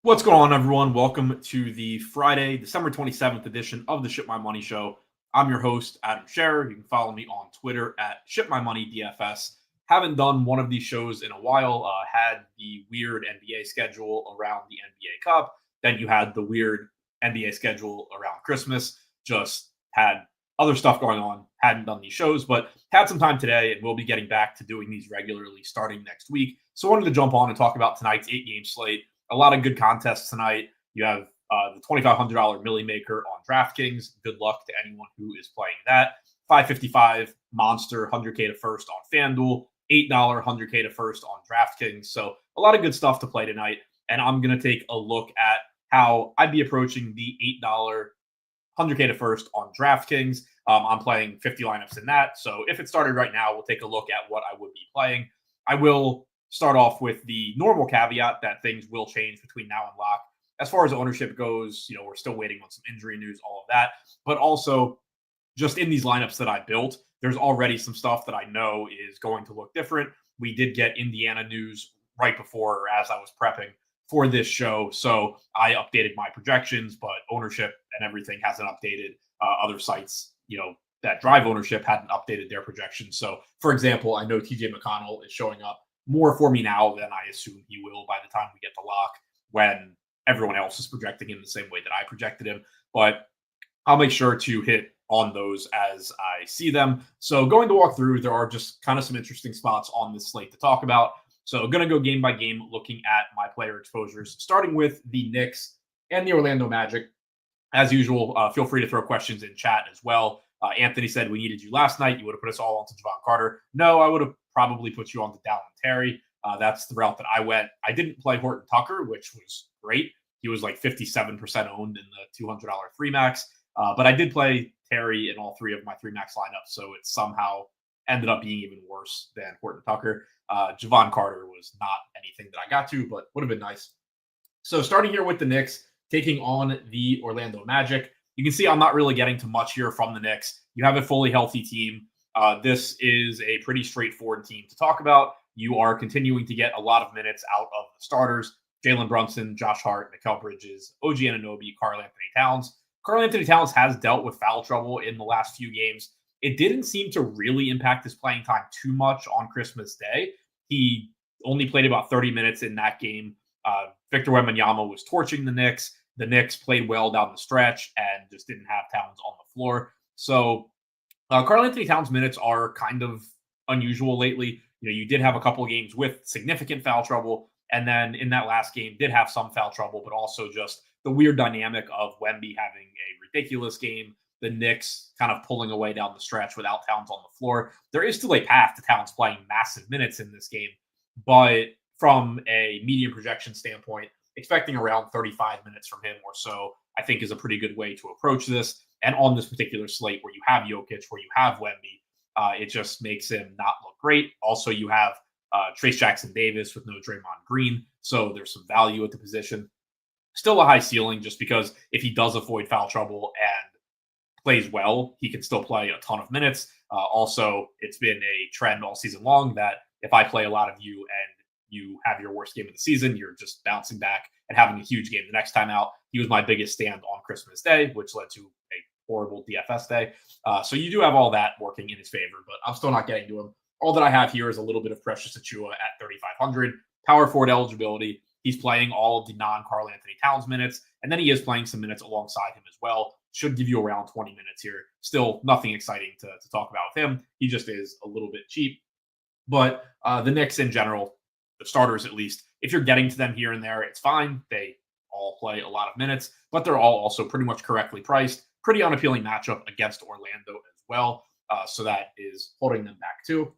What's going on, everyone? Welcome to the Friday, December 27th edition of the Ship My Money Show. I'm your host, Adam Scherer. You can follow me on Twitter at ShipMyMoney DFS. Haven't done one of these shows in a while. Had the weird NBA schedule around the NBA Cup. Then you had the weird NBA schedule around Christmas. Just had other stuff going on. Hadn't done these shows, but had some time today, and we'll be getting back to doing these regularly starting next week. So I wanted to jump on and talk about tonight's 8-game slate. A lot of good contests tonight. You have the $2,500 Millie Maker on DraftKings. Good luck to anyone who is playing that. 555 Monster, 100K to first on FanDuel. $8, 100K to first on DraftKings. So a lot of good stuff to play tonight. And I'm going to take a look at how I'd be approaching the $8, 100K to first on DraftKings. I'm playing 50 lineups in that. So if it started right now, we'll take a look at what I would be playing. I will start off with the normal caveat that things will change between now and lock. As far as ownership goes, we're still waiting on some injury news, all of that. But also, just in these lineups that I built, there's already some stuff that I know is going to look different. We did get Indiana news right before, or as I was prepping for this show. So I updated my projections, but ownership and everything hasn't updated. Other sites, that drive ownership hadn't updated their projections. So, for example, I know TJ McConnell is showing up more for me now than I assume he will by the time we get to lock, when everyone else is projecting him the same way that I projected him. But I'll make sure to hit on those as I see them. So going to walk through, there are just kind of some interesting spots on this slate to talk about. So going to go game by game, looking at my player exposures, starting with the Knicks and the Orlando Magic. As usual, feel free to throw questions in chat as well. Anthony said, we needed you last night. You would have put us all onto Javon Carter. No, I would have probably put you on the Dallin Terry. That's the route that I went. I didn't play Horton Tucker, which was great. He was like 57% owned in the $200 free max. But I did play Terry in all three of my three max lineups, so it somehow ended up being even worse than Horton Tucker. Javon Carter was not anything that I got to, but would have been nice. So starting here with the Knicks, taking on the Orlando Magic. You can see I'm not really getting to much here from the Knicks. You have a fully healthy team. This is a pretty straightforward team to talk about. You are continuing to get a lot of minutes out of the starters. Jalen Brunson, Josh Hart, Mikal Bridges, OG Anunoby, Karl-Anthony Towns. Karl-Anthony Towns has dealt with foul trouble in the last few games. It didn't seem to really impact his playing time too much on Christmas Day. He only played about 30 minutes in that game. Victor Wembanyama was torching the Knicks. The Knicks played well down the stretch and just didn't have Towns on the floor. So Karl-Anthony Towns' minutes are kind of unusual lately. You did have a couple of games with significant foul trouble, and then in that last game did have some foul trouble, but also just the weird dynamic of Wemby having a ridiculous game, the Knicks kind of pulling away down the stretch without Towns on the floor. There is still a path to Towns playing massive minutes in this game, but from a median projection standpoint, expecting around 35 minutes from him or so, I think is a pretty good way to approach this. And on this particular slate where you have Jokic, where you have Wemby, it just makes him not look great. Also, you have Trace Jackson Davis with no Draymond Green, so there's some value at the position. Still a high ceiling, just because if he does avoid foul trouble and plays well, he can still play a ton of minutes. Also, it's been a trend all season long that if I play a lot of you and you have your worst game of the season, you're just bouncing back and having a huge game the next time out. He was my biggest stand on Christmas Day, which led to a horrible DFS day. So you do have all that working in his favor, but I'm still not getting to him. All that I have here is a little bit of Precious Achiuwa at 3,500. Power forward eligibility. He's playing all of the non-Karl-Anthony Towns minutes, and then he is playing some minutes alongside him as well. Should give you around 20 minutes here. Still nothing exciting to talk about with him. He just is a little bit cheap. But the Knicks in general, the starters at least, if you're getting to them here and there, it's fine. They all play a lot of minutes, but they're all also pretty much correctly priced. Pretty unappealing matchup against Orlando as well. So that is holding them back too.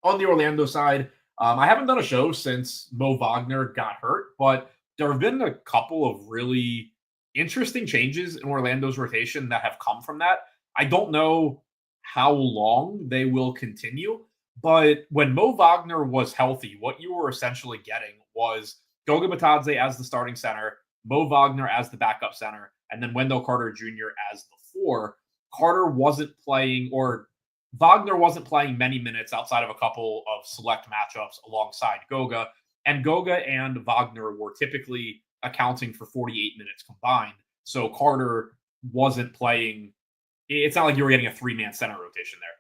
On the Orlando side, I haven't done a show since Mo Wagner got hurt, but there have been a couple of really interesting changes in Orlando's rotation that have come from that. I don't know how long they will continue, but when Mo Wagner was healthy, what you were essentially getting was Goga Bitadze as the starting center, Mo Wagner as the backup center, and then Wendell Carter Jr. as the four. Carter wasn't playing, or Wagner wasn't playing many minutes outside of a couple of select matchups alongside Goga. And Goga and Wagner were typically accounting for 48 minutes combined. So Carter wasn't playing. It's not like you were getting a 3-man center rotation there.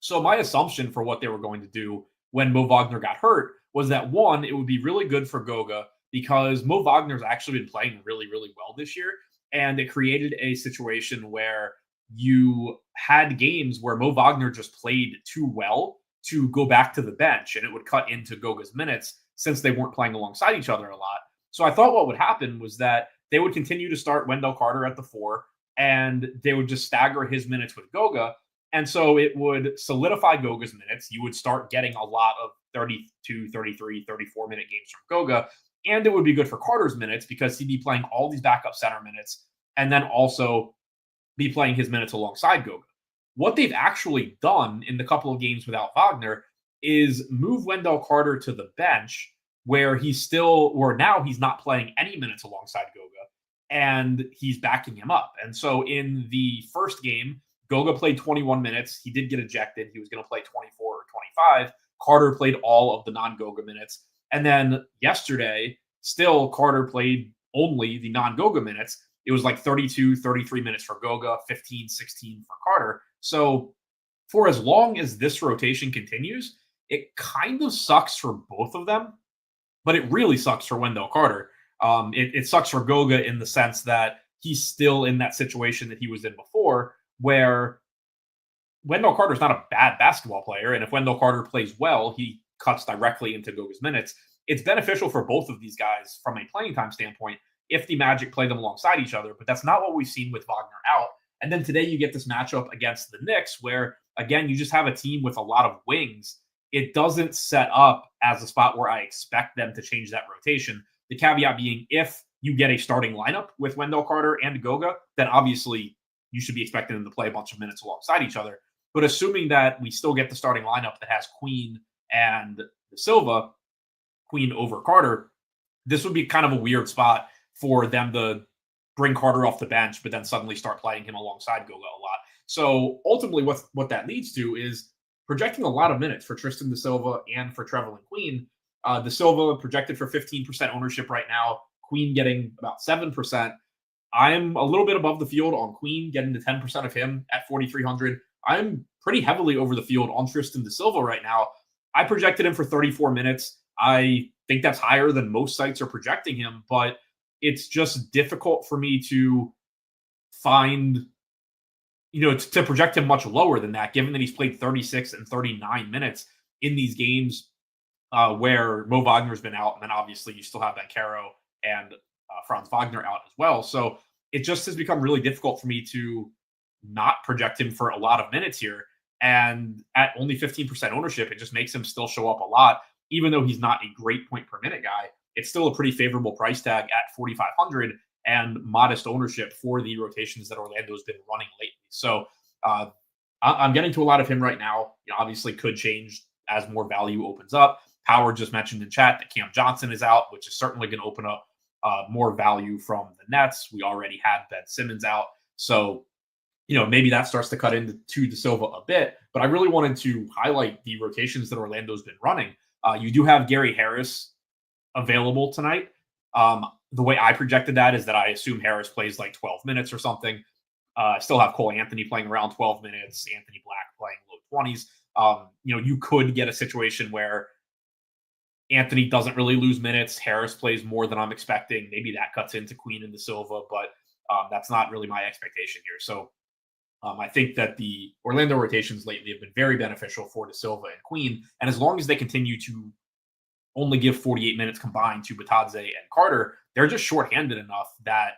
So my assumption for what they were going to do when Mo Wagner got hurt was that, one, it would be really good for Goga because Mo Wagner's actually been playing really, really well this year. And it created a situation where you had games where Mo Wagner just played too well to go back to the bench, and it would cut into Goga's minutes since they weren't playing alongside each other a lot. So I thought what would happen was that they would continue to start Wendell Carter at the 4, and they would just stagger his minutes with Goga. And so it would solidify Goga's minutes. You would start getting a lot of 32, 33, 34-minute games from Goga, and it would be good for Carter's minutes because he'd be playing all these backup center minutes and then also be playing his minutes alongside Goga. What they've actually done in the couple of games without Wagner is move Wendell Carter to the bench where now he's not playing any minutes alongside Goga, and he's backing him up. And so in the first game, Goga played 21 minutes. He did get ejected. He was going to play 24 or 25. Carter played all of the non-Goga minutes. And then yesterday, still Carter played only the non-Goga minutes. It was like 32, 33 minutes for Goga, 15, 16 for Carter. So for as long as this rotation continues, it kind of sucks for both of them, but it really sucks for Wendell Carter. It sucks for Goga in the sense that he's still in that situation that he was in before, where Wendell Carter's not a bad basketball player. And if Wendell Carter plays well, he cuts directly into Goga's minutes. It's beneficial for both of these guys from a playing time standpoint if the Magic play them alongside each other, but that's not what we've seen with Wagner out. And then today you get this matchup against the Knicks where, again, you just have a team with a lot of wings. It doesn't set up as a spot where I expect them to change that rotation. The caveat being, if you get a starting lineup with Wendell Carter and Goga, then obviously you should be expecting them to play a bunch of minutes alongside each other. But assuming that we still get the starting lineup that has Queen and Silva, Queen over Carter, this would be kind of a weird spot for them to bring Carter off the bench, but then suddenly start playing him alongside Goga a lot. So ultimately what that leads to is projecting a lot of minutes for Tristan Da Silva and for Trevelin Queen. Da Silva projected for 15% ownership right now, Queen getting about 7%. I'm a little bit above the field on Queen, getting to 10% of him at 4,300. I'm pretty heavily over the field on Tristan Da Silva right now. I projected him for 34 minutes. I think that's higher than most sites are projecting him, but it's just difficult for me to find, to project him much lower than that, given that he's played 36 and 39 minutes in these games where Mo Wagner's been out. And then obviously you still have Caro and Franz Wagner out as well. So it just has become really difficult for me to not project him for a lot of minutes here. And at only 15% ownership, it just makes him still show up a lot, even though he's not a great point per minute guy. It's still a pretty favorable price tag at 4,500 and modest ownership for the rotations that Orlando's been running lately. So I'm getting to a lot of him right now. Obviously could change as more value opens up. Howard just mentioned in chat that Cam Johnson is out, which is certainly going to open up more value from the Nets. We already had Ben Simmons out. So, maybe that starts to cut into Da Silva a bit. But I really wanted to highlight the rotations that Orlando's been running. You do have Gary Harris available tonight. The way I projected that is that I assume Harris plays like 12 minutes or something. I still have Cole Anthony playing around 12 minutes, Anthony Black playing low 20s. You could get a situation where Anthony doesn't really lose minutes. Harris plays more than I'm expecting. Maybe that cuts into Queen and Da Silva, but that's not really my expectation here. So I think that the Orlando rotations lately have been very beneficial for Da Silva and Queen. And as long as they continue to only give 48 minutes combined to Batadze and Carter, they're just shorthanded enough that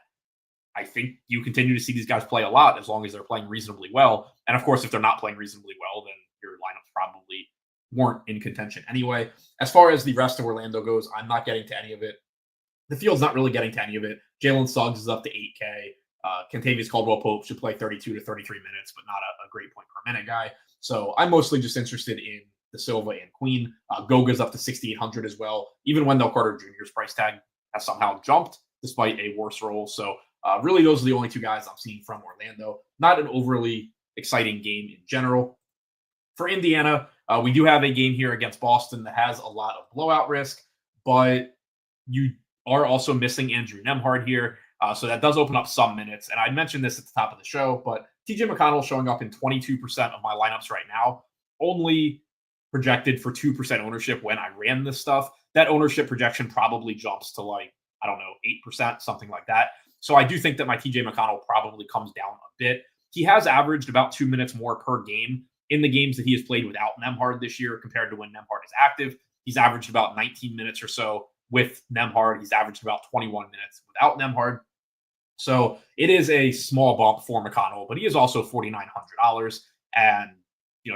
I think you continue to see these guys play a lot as long as they're playing reasonably well. And of course, if they're not playing reasonably well, then your lineups probably weren't in contention anyway. As far as the rest of Orlando goes, I'm not getting to any of it. The field's not really getting to any of it. Jalen Suggs is up to 8K. Kentavious Caldwell-Pope should play 32 to 33 minutes, but not a great point per minute guy. So I'm mostly just interested in Da Silva and Queen. Goga's up to 6,800 as well. Even Wendell Carter Jr.'s price tag has somehow jumped despite a worse role. So really, those are the only two guys I'm seeing from Orlando. Not an overly exciting game in general. For Indiana, we do have a game here against Boston that has a lot of blowout risk, but you are also missing Andrew Nembhard here. So that does open up some minutes. And I mentioned this at the top of the show, but TJ McConnell showing up in 22% of my lineups right now, only projected for 2% ownership when I ran this stuff. That ownership projection probably jumps to like, I don't know, 8%, something like that. So I do think that my TJ McConnell probably comes down a bit. He has averaged about 2 minutes more per game in the games that he has played without Nembhard this year compared to when Nembhard is active. He's averaged about 19 minutes or so with Nembhard. He's averaged about 21 minutes without Nembhard. So it is a small bump for McConnell, but he is also $4,900. And,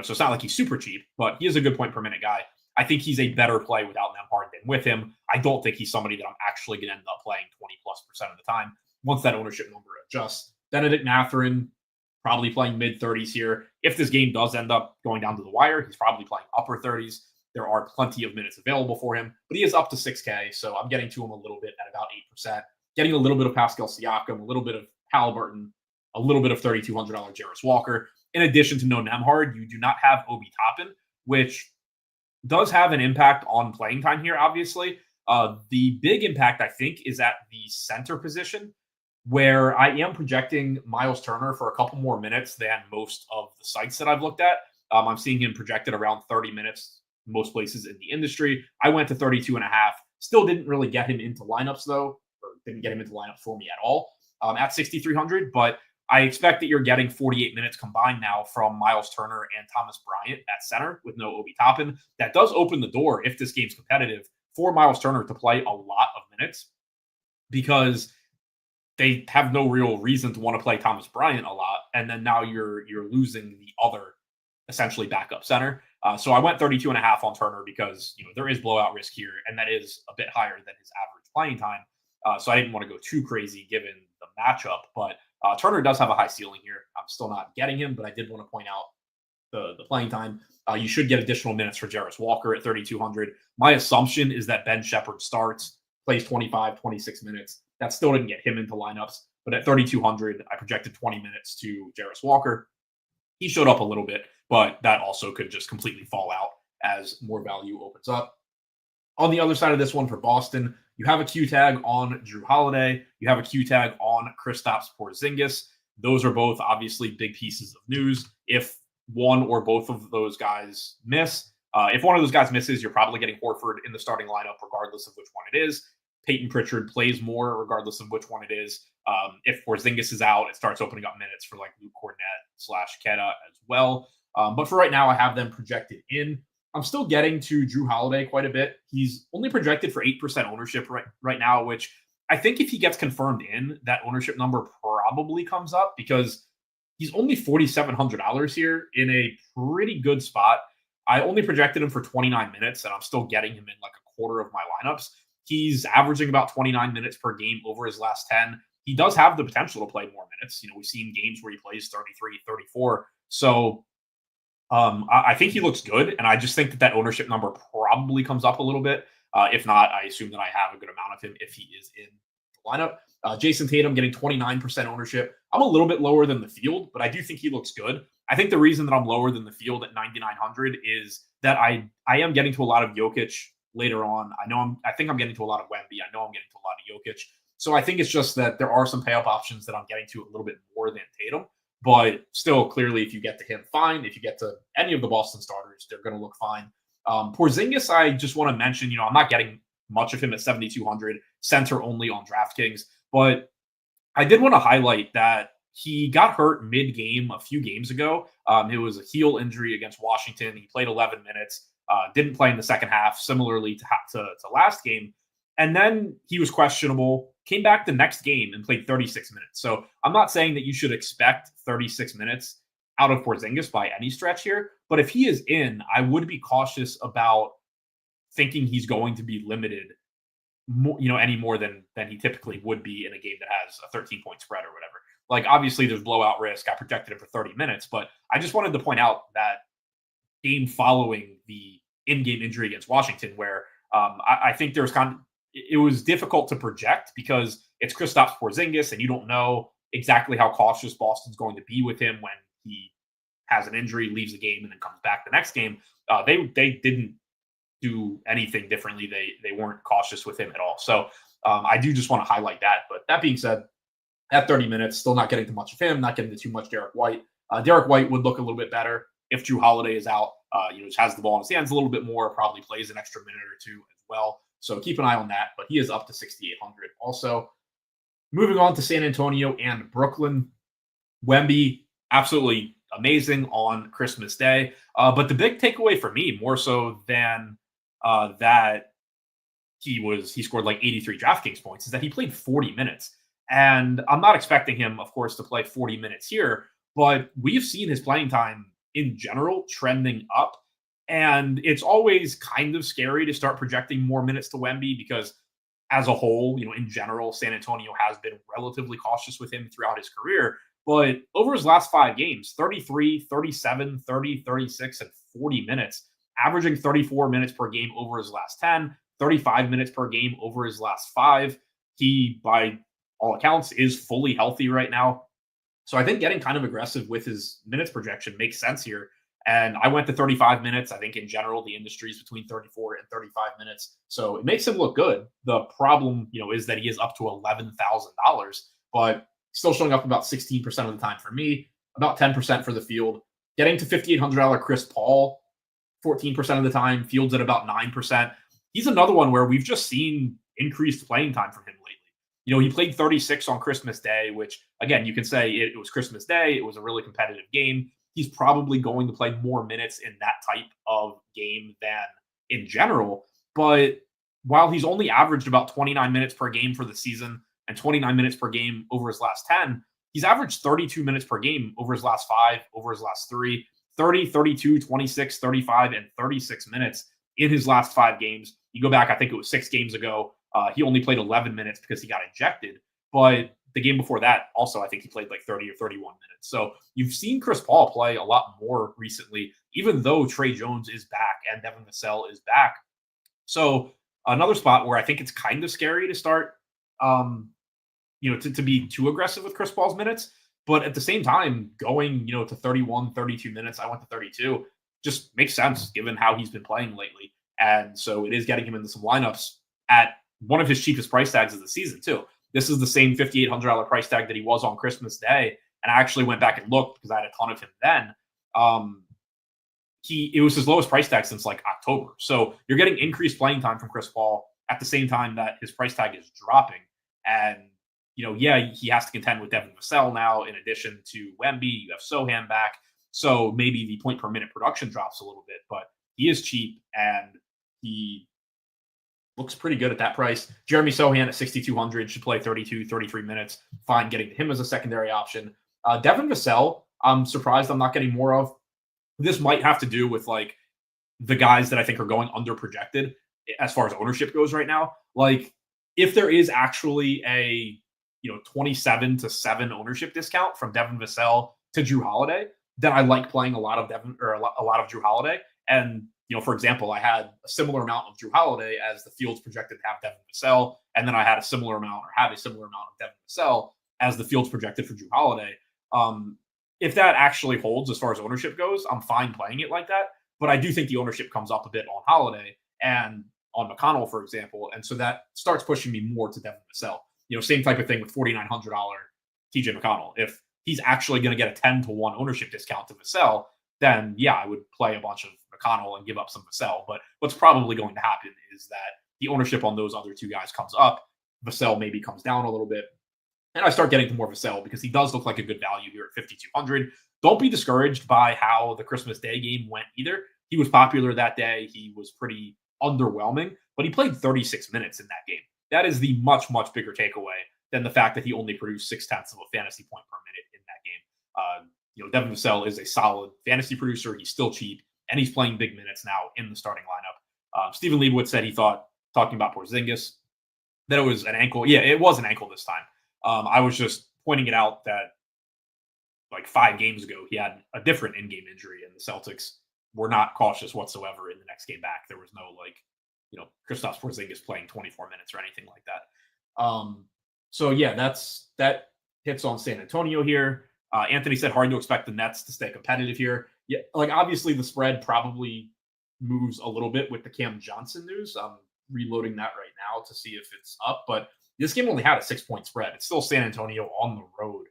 so it's not like he's super cheap, but he is a good point per minute guy. I think he's a better play without Nembhard than with him. I don't think he's somebody that I'm actually going to end up playing 20+% of the time once that ownership number adjusts. Benedict Mathurin, probably playing mid-30s here. If this game does end up going down to the wire, he's probably playing upper 30s. There are plenty of minutes available for him, but he is up to 6K, so I'm getting to him a little bit at about 8%. Getting a little bit of Pascal Siakam, a little bit of Halliburton, a little bit of $3,200 Jarris Walker. In addition to no Nembhard, you do not have Obi Toppin, which does have an impact on playing time here, obviously. The big impact, I think, is at the center position, where I am projecting Miles Turner for a couple more minutes than most of the sites that I've looked at. I'm seeing him projected around 30 minutes most places in the industry. I went to 32 and a half. Still didn't really get him into lineups, though, or didn't get him into lineups for me at all at 6,300. But I expect that you're getting 48 minutes combined now from Miles Turner and Thomas Bryant at center with no Obi Toppin. That does open the door, if this game's competitive, for Miles Turner to play a lot of minutes because they have no real reason to want to play Thomas Bryant a lot. And then now you're losing the other essentially backup center. So I went 32 and a half on Turner because, there is blowout risk here, and that is a bit higher than his average playing time. So I didn't want to go too crazy given the matchup, but Turner does have a high ceiling here. I'm still not getting him, but I did want to point out the playing time. You should get additional minutes for Jarris Walker at 3,200. My assumption is that Ben Shepherd starts, plays 25, 26 minutes. That still didn't get him into lineups, but at 3,200, I projected 20 minutes to Jarris Walker. He showed up a little bit, but that also could just completely fall out as more value opens up. On the other side of this one for Boston, you have a Q tag on Drew Holiday. You have a Q tag on Kristaps Porzingis. Those are both obviously big pieces of news. If one or both of those guys miss, if one of those guys misses, you're probably getting Horford in the starting lineup, regardless of which one it is. Peyton Pritchard plays more, regardless of which one it is. If Porzingis is out, it starts opening up minutes for like Luke Cornett/Keta as well. But for right now, I have them projected in. I'm still getting to Drew Holiday quite a bit. He's only projected for 8% ownership right now, which I think if he gets confirmed in, that ownership number probably comes up because he's only $4,700 here in a pretty good spot. I only projected him for 29 minutes, and I'm still getting him in like a quarter of my lineups. He's averaging about 29 minutes per game over his last 10. He does have the potential to play more minutes. We've seen games where he plays 33, 34. So I think he looks good, and I just think that ownership number probably comes up a little bit. If not, I assume that I have a good amount of him if he is in the lineup. Jason Tatum getting 29% ownership. I'm a little bit lower than the field, but I do think he looks good. I think the reason that I'm lower than the field at 9,900 is that I am getting to a lot of Jokic later on. I think I'm getting to a lot of Wemby. I know I'm getting to a lot of Jokic. So I think it's just that there are some pay-up options that I'm getting to a little bit more than Tatum. But still, clearly, if you get to him, fine. If you get to any of the Boston starters, they're going to look fine. Porzingis, I just want to mention, I'm not getting much of him at 7,200, center only on DraftKings. But I did want to highlight that he got hurt mid-game a few games ago. It was a heel injury against Washington. He played 11 minutes, didn't play in the second half, similarly to last game. And then he was questionable, came back the next game and played 36 minutes. So I'm not saying that you should expect 36 minutes out of Porzingis by any stretch here. But if he is in, I would be cautious about thinking he's going to be limited any more than he typically would be in a game that has a 13-point spread or whatever. Like, obviously, there's blowout risk. I projected him for 30 minutes, but I just wanted to point out that game following the in-game injury against Washington, where I think there's it was difficult to project because it's Kristaps Porzingis, and you don't know exactly how cautious Boston's going to be with him when he has an injury, leaves the game, and then comes back the next game. They didn't do anything differently. They weren't cautious with him at all. So I do just want to highlight that. But that being said, at 30 minutes, still not getting too much of him, not getting to too much Derek White. Derek White would look a little bit better if Drew Holiday is out. Just has the ball in his hands a little bit more, probably plays an extra minute or two as well. So keep an eye on that. But he is up to 6,800 also. Moving on to San Antonio and Brooklyn. Wemby, absolutely amazing on Christmas Day. But the big takeaway for me, more so than that he scored like 83 DraftKings points, is that he played 40 minutes. And I'm not expecting him, of course, to play 40 minutes here, but we've seen his playing time in general trending up. And it's always kind of scary to start projecting more minutes to Wemby because as a whole, in general, San Antonio has been relatively cautious with him throughout his career. But over his last 5 games, 33, 37, 30, 36, and 40 minutes, averaging 34 minutes per game over his last 10, 35 minutes per game over his last 5. He, by all accounts, is fully healthy right now. So I think getting kind of aggressive with his minutes projection makes sense here. And I went to 35 minutes. I think in general, the industry is between 34 and 35 minutes. So it makes him look good. The problem, is that he is up to $11,000, but still showing up about 16% of the time for me, about 10% for the field. Getting to $5,800 Chris Paul, 14% of the time, Fields at about 9%. He's another one where we've just seen increased playing time from him lately. He played 36 on Christmas Day, which, again, you can say it was Christmas Day. It was a really competitive game. He's probably going to play more minutes in that type of game than in general. But while he's only averaged about 29 minutes per game for the season and 29 minutes per game over his last 10, he's averaged 32 minutes per game over his last 5, over his last 3, 30, 32, 26, 35, and 36 minutes in his last 5 games. You go back, I think it was 6 games ago. He only played 11 minutes because he got ejected. But the game before that, also, I think he played like 30 or 31 minutes. So you've seen Chris Paul play a lot more recently, even though Trey Jones is back and Devin Vassell is back. So another spot where I think it's kind of scary to start, to be too aggressive with Chris Paul's minutes. But at the same time, going, to 31, 32 minutes, I went to 32, just makes sense given how he's been playing lately. And so it is getting him into some lineups at one of his cheapest price tags of the season, too. This is the same $5,800 price tag that he was on Christmas Day. And I actually went back and looked because I had a ton of him then. It was his lowest price tag since like October. So you're getting increased playing time from Chris Paul at the same time that his price tag is dropping. And, he has to contend with Devin Vassell now in addition to Wemby. You have Sohan back. So maybe the point per minute production drops a little bit, but he is cheap and he looks pretty good at that price. Jeremy Sohan at 6,200 should play 32, 33 minutes. Fine getting him as a secondary option. Devin Vassell, I'm surprised I'm not getting more of. This might have to do with like the guys that I think are going under projected as far as ownership goes right now. Like if there is actually a 27-7 ownership discount from Devin Vassell to Drew Holiday, then I like playing a lot of a lot of Drew Holiday. And for example, I had a similar amount of Drew Holiday as the fields projected to have Devin Vassell, and then I had a similar amount of Devin Vassell as the fields projected for Drew Holiday. If that actually holds as far as ownership goes, I'm fine playing it like that. But I do think the ownership comes up a bit on Holiday and on McConnell, for example, and so that starts pushing me more to Devin Vassell. Same type of thing with $4,900 TJ McConnell. If he's actually going to get a 10-1 ownership discount to Vassell, then yeah, I would play a bunch of McConnell and give up some Vassell. But what's probably going to happen is that the ownership on those other two guys comes up. Vassell maybe comes down a little bit. And I start getting to more Vassell because he does look like a good value here at 5,200. Don't be discouraged by how the Christmas Day game went either. He was popular that day. He was pretty underwhelming, but he played 36 minutes in that game. That is the much, much bigger takeaway than the fact that he only produced 0.6 of a fantasy point per minute in that game. Devin Vassell is a solid fantasy producer. He's still cheap, and he's playing big minutes now in the starting lineup. Stephen Leibowitz said he thought, talking about Porzingis, that it was an ankle. Yeah, it was an ankle this time. I was just pointing it out that like 5 games ago, he had a different in-game injury, and the Celtics were not cautious whatsoever in the next game back. There was no Kristaps Porzingis playing 24 minutes or anything like that. So yeah, that hits on San Antonio here. Anthony said hard to expect the Nets to stay competitive here. Yeah, like obviously the spread probably moves a little bit with the Cam Johnson news. reloading that right now to see if it's up, but this game only had a 6-point spread. It's still San Antonio on the road.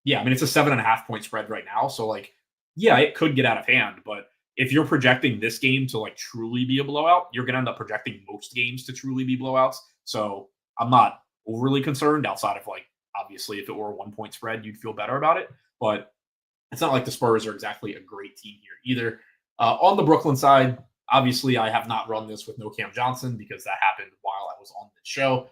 Yeah, I mean, it's a 7.5-point spread right now. So, like, yeah, it could get out of hand. But if you're projecting this game to, like, truly be a blowout, you're going to end up projecting most games to truly be blowouts. So I'm not overly concerned outside of, like, obviously, if it were a 1-point spread, you'd feel better about it. But it's not like the Spurs are exactly a great team here either. On the Brooklyn side, obviously, I have not run this with no Cam Johnson because that happened while I was on this show.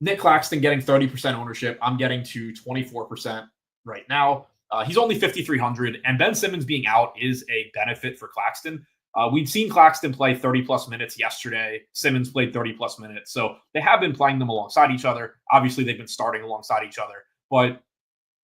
Nick Claxton getting 30% ownership. I'm getting to 24% right now. He's only 5,300, and Ben Simmons being out is a benefit for Claxton. We'd seen Claxton play 30-plus minutes yesterday. Simmons played 30-plus minutes. So they have been playing them alongside each other. Obviously, they've been starting alongside each other. But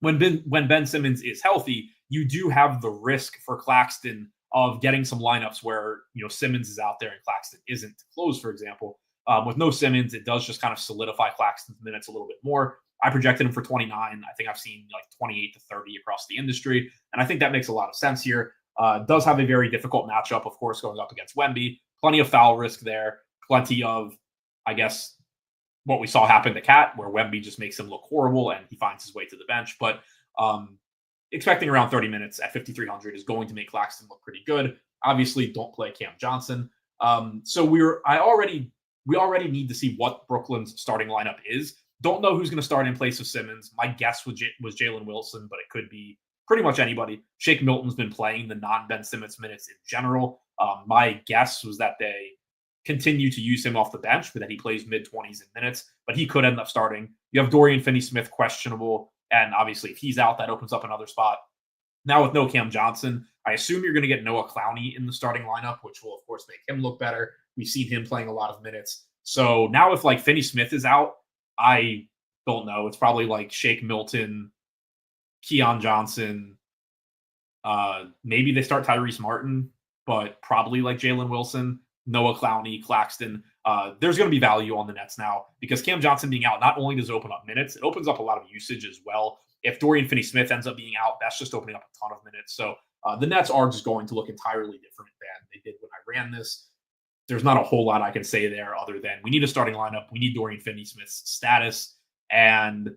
when Ben Simmons is healthy, you do have the risk for Claxton of getting some lineups where, Simmons is out there and Claxton isn't to close, for example. With no Simmons, it does just kind of solidify Claxton's minutes a little bit more. I projected him for 29. I think I've seen like 28 to 30 across the industry. And I think that makes a lot of sense here. Does have a very difficult matchup, of course, going up against Wemby. Plenty of foul risk there. Plenty of, I guess, what we saw happen to Cat, where Wemby just makes him look horrible and he finds his way to the bench. But expecting around 30 minutes at 5,300 is going to make Claxton look pretty good. Obviously, don't play Cam Johnson. So we already need to see what Brooklyn's starting lineup is. Don't know who's going to start in place of Simmons. My guess was Jalen Wilson, but it could be pretty much anybody. Shake Milton's been playing the non-Ben Simmons minutes in general. My guess was that they continue to use him off the bench, but that he plays mid-20s in minutes, but he could end up starting. You have Dorian Finney-Smith questionable, and obviously if he's out, that opens up another spot. Now with no Cam Johnson, I assume you're going to get Noah Clowney in the starting lineup, which will, of course, make him look better. We've seen him playing a lot of minutes. So now if, like, Finney-Smith is out, I don't know. It's probably like Shake Milton, Keon Johnson. Maybe they start Tyrese Martin, but probably like Jalen Wilson, Noah Clowney, Claxton. There's going to be value on the Nets now because Cam Johnson being out not only does it open up minutes, it opens up a lot of usage as well. If Dorian Finney-Smith ends up being out, that's just opening up a ton of minutes. So the Nets are just going to look entirely different than they did when I ran this. There's not a whole lot I can say there other than we need a starting lineup. We need Dorian Finney-Smith's status. And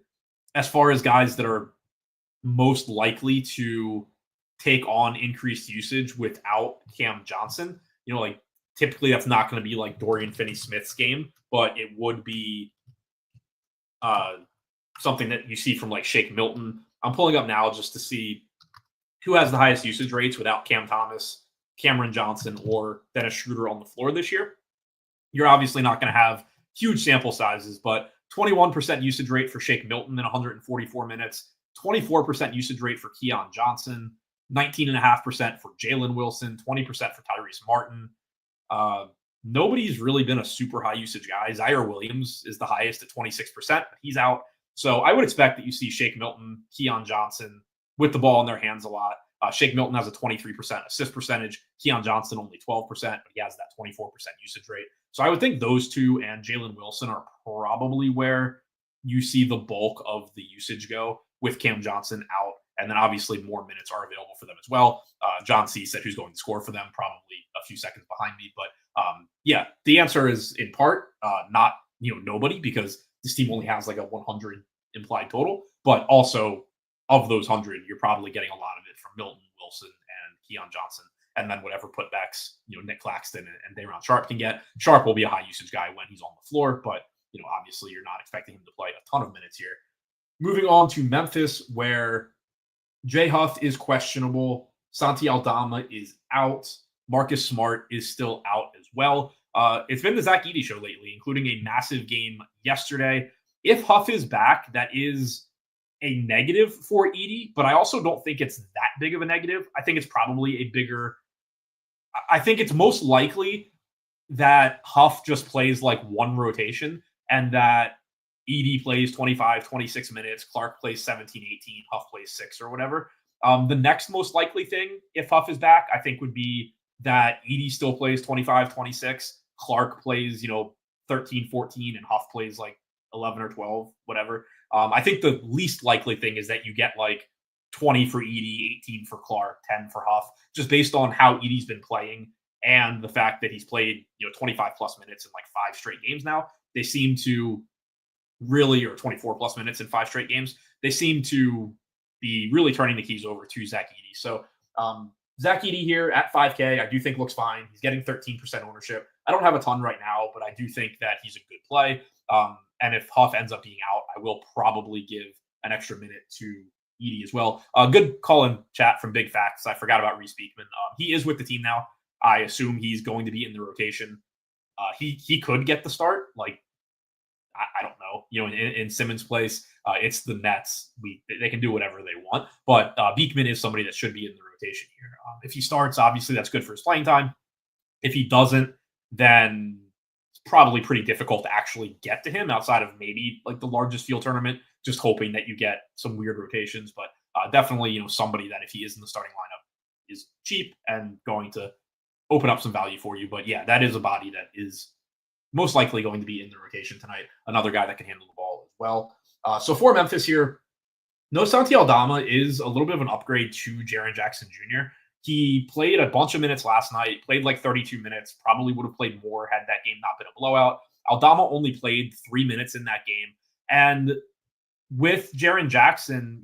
as far as guys that are most likely to take on increased usage without Cam Johnson, like typically that's not going to be like Dorian Finney-Smith's game, but it would be something that you see from like Shake Milton. I'm pulling up now just to see who has the highest usage rates without Cam Thomas, Cameron Johnson, or Dennis Schroeder on the floor this year. You're obviously not going to have huge sample sizes, but 21% usage rate for Shake Milton in 144 minutes, 24% usage rate for Keon Johnson, 19.5% for Jalen Wilson, 20% for Tyrese Martin. Nobody's really been a super high usage guy. Zaire Williams is the highest at 26%, but he's out. So I would expect that you see Shake Milton, Keon Johnson with the ball in their hands a lot. Shake Milton has a 23% assist percentage. Keon Johnson only 12%, but he has that 24% usage rate. So I would think those two and Jalen Wilson are probably where you see the bulk of the usage go with Cam Johnson out. And then obviously more minutes are available for them as well. John C. said who's going to score for them, probably a few seconds behind me. But yeah, the answer is in part not nobody, because this team only has like a 100 implied total. But also of those 100, you're probably getting a lot of it from Milton, Wilson, and Keon Johnson. And then whatever putbacks, Nick Claxton and Day'Ron Sharpe can get. Sharpe will be a high usage guy when he's on the floor, but obviously you're not expecting him to play a ton of minutes here. Moving on to Memphis, where Jay Huff is questionable. Santi Aldama is out. Marcus Smart is still out as well. It's been the Zach Edey show lately, including a massive game yesterday. If Huff is back, that is a negative for Edey, but I also don't think it's that big of a negative. I think it's probably I think it's most likely that Huff just plays like one rotation and that Edey plays 25, 26 minutes, Clark plays 17, 18, Huff plays 6 or whatever. The next most likely thing, if Huff is back, I think would be that Edey still plays 25, 26, Clark plays, 13, 14, and Huff plays like 11 or 12, whatever. I think the least likely thing is that you get like 20 for Edey, 18 for Clark, 10 for Huff, just based on how Edey's been playing and the fact that he's played 25 plus minutes in like 5 straight games now, they seem to really, or 24 plus minutes in 5 straight games, they seem to be really turning the keys over to Zach Edey. So Zach Edey here at 5K, I do think looks fine. He's getting 13% ownership. I don't have a ton right now, but I do think that he's a good play. And if Huff ends up being out, I will probably give an extra minute to Edey as well. Good call in chat from Big Facts. I forgot about Reese Beekman. He is with the team now. I assume he's going to be in the rotation. He could get the start. Like, I don't know. In Simmons' place, it's the Nets. They can do whatever they want. But Beekman is somebody that should be in the rotation here. If he starts, obviously that's good for his playing time. If he doesn't, then it's probably pretty difficult to actually get to him outside of maybe like the largest field tournament, just hoping that you get some weird rotations. But definitely, somebody that if he is in the starting lineup is cheap and going to open up some value for you. But yeah, that is a body that is most likely going to be in the rotation tonight. Another guy that can handle the ball as well. So for Memphis here, No Santi Aldama is a little bit of an upgrade to Jaren Jackson Jr. He played a bunch of minutes last night, played like 32 minutes, probably would have played more had that game not been a blowout. Aldama only played 3 minutes in that game. And with Jaren Jackson,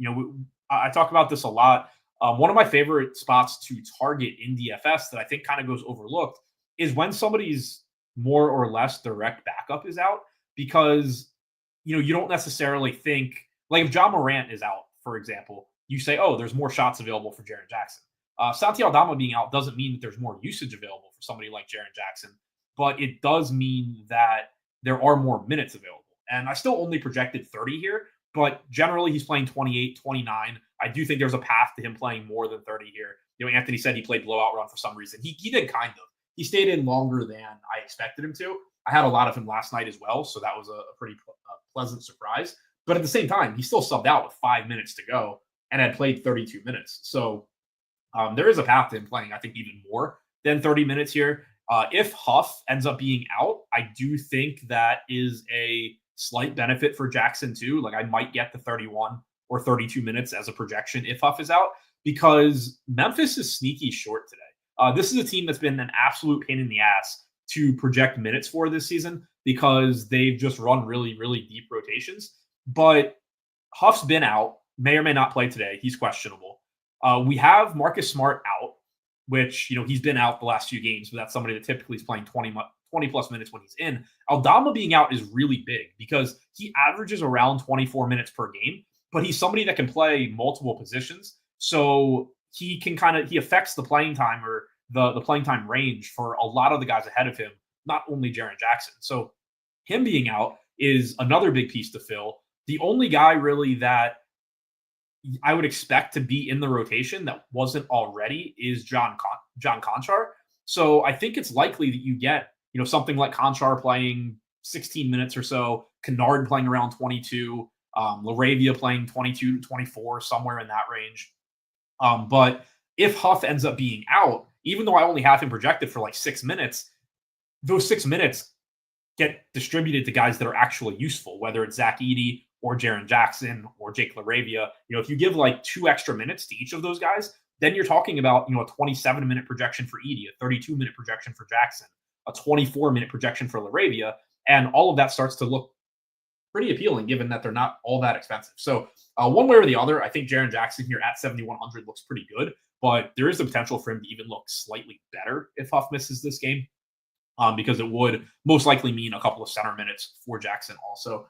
I talk about this a lot. One of my favorite spots to target in DFS that I think kind of goes overlooked is when somebody's more or less direct backup is out, because you don't necessarily think, like if John Morant is out, for example, you say, oh, there's more shots available for Jaren Jackson. Santi Aldama being out doesn't mean that there's more usage available for somebody like Jaren Jackson, but it does mean that there are more minutes available. And I still only projected 30 here, but generally he's playing 28, 29. I do think there's a path to him playing more than 30 here. Anthony said he played blowout run for some reason. He did kind of. He stayed in longer than I expected him to. I had a lot of him last night as well, so that was a pretty pleasant surprise. But at the same time, he still subbed out with 5 minutes to go and had played 32 minutes. So there is a path to him playing, I think, even more than 30 minutes here. If Huff ends up being out, I do think that is a slight benefit for Jackson too. Like I might get the 31 or 32 minutes as a projection if Huff is out, because Memphis is sneaky short today. This is a team that's been an absolute pain in the ass to project minutes for this season because they've just run really, really deep rotations. But Huff's been out, may or may not play today. He's questionable. We have Marcus Smart out, which, he's been out the last few games, but that's somebody that typically is playing 20 plus minutes when he's in. Aldama being out is really big because he averages around 24 minutes per game, but he's somebody that can play multiple positions. So he can he affects the playing time or the playing time range for a lot of the guys ahead of him, not only Jaren Jackson. So him being out is another big piece to fill. The only guy really that I would expect to be in the rotation that wasn't already is John Conchar. So I think it's likely that you get, something like Conchar playing 16 minutes or so, Kennard playing around 22, Laravia playing 22 to 24, somewhere in that range. But if Huff ends up being out, even though I only have him projected for like 6 minutes, those 6 minutes get distributed to guys that are actually useful, whether it's Zach Edey or Jaren Jackson or Jake Laravia. If you give like 2 extra minutes to each of those guys, then you're talking about, a 27-minute projection for Edey, a 32-minute projection for Jackson, a 24-minute projection for Laravia, and all of that starts to look pretty appealing given that they're not all that expensive. So one way or the other, I think Jaren Jackson here at 7,100 looks pretty good, but there is the potential for him to even look slightly better if Huff misses this game, because it would most likely mean a couple of center minutes for Jackson also.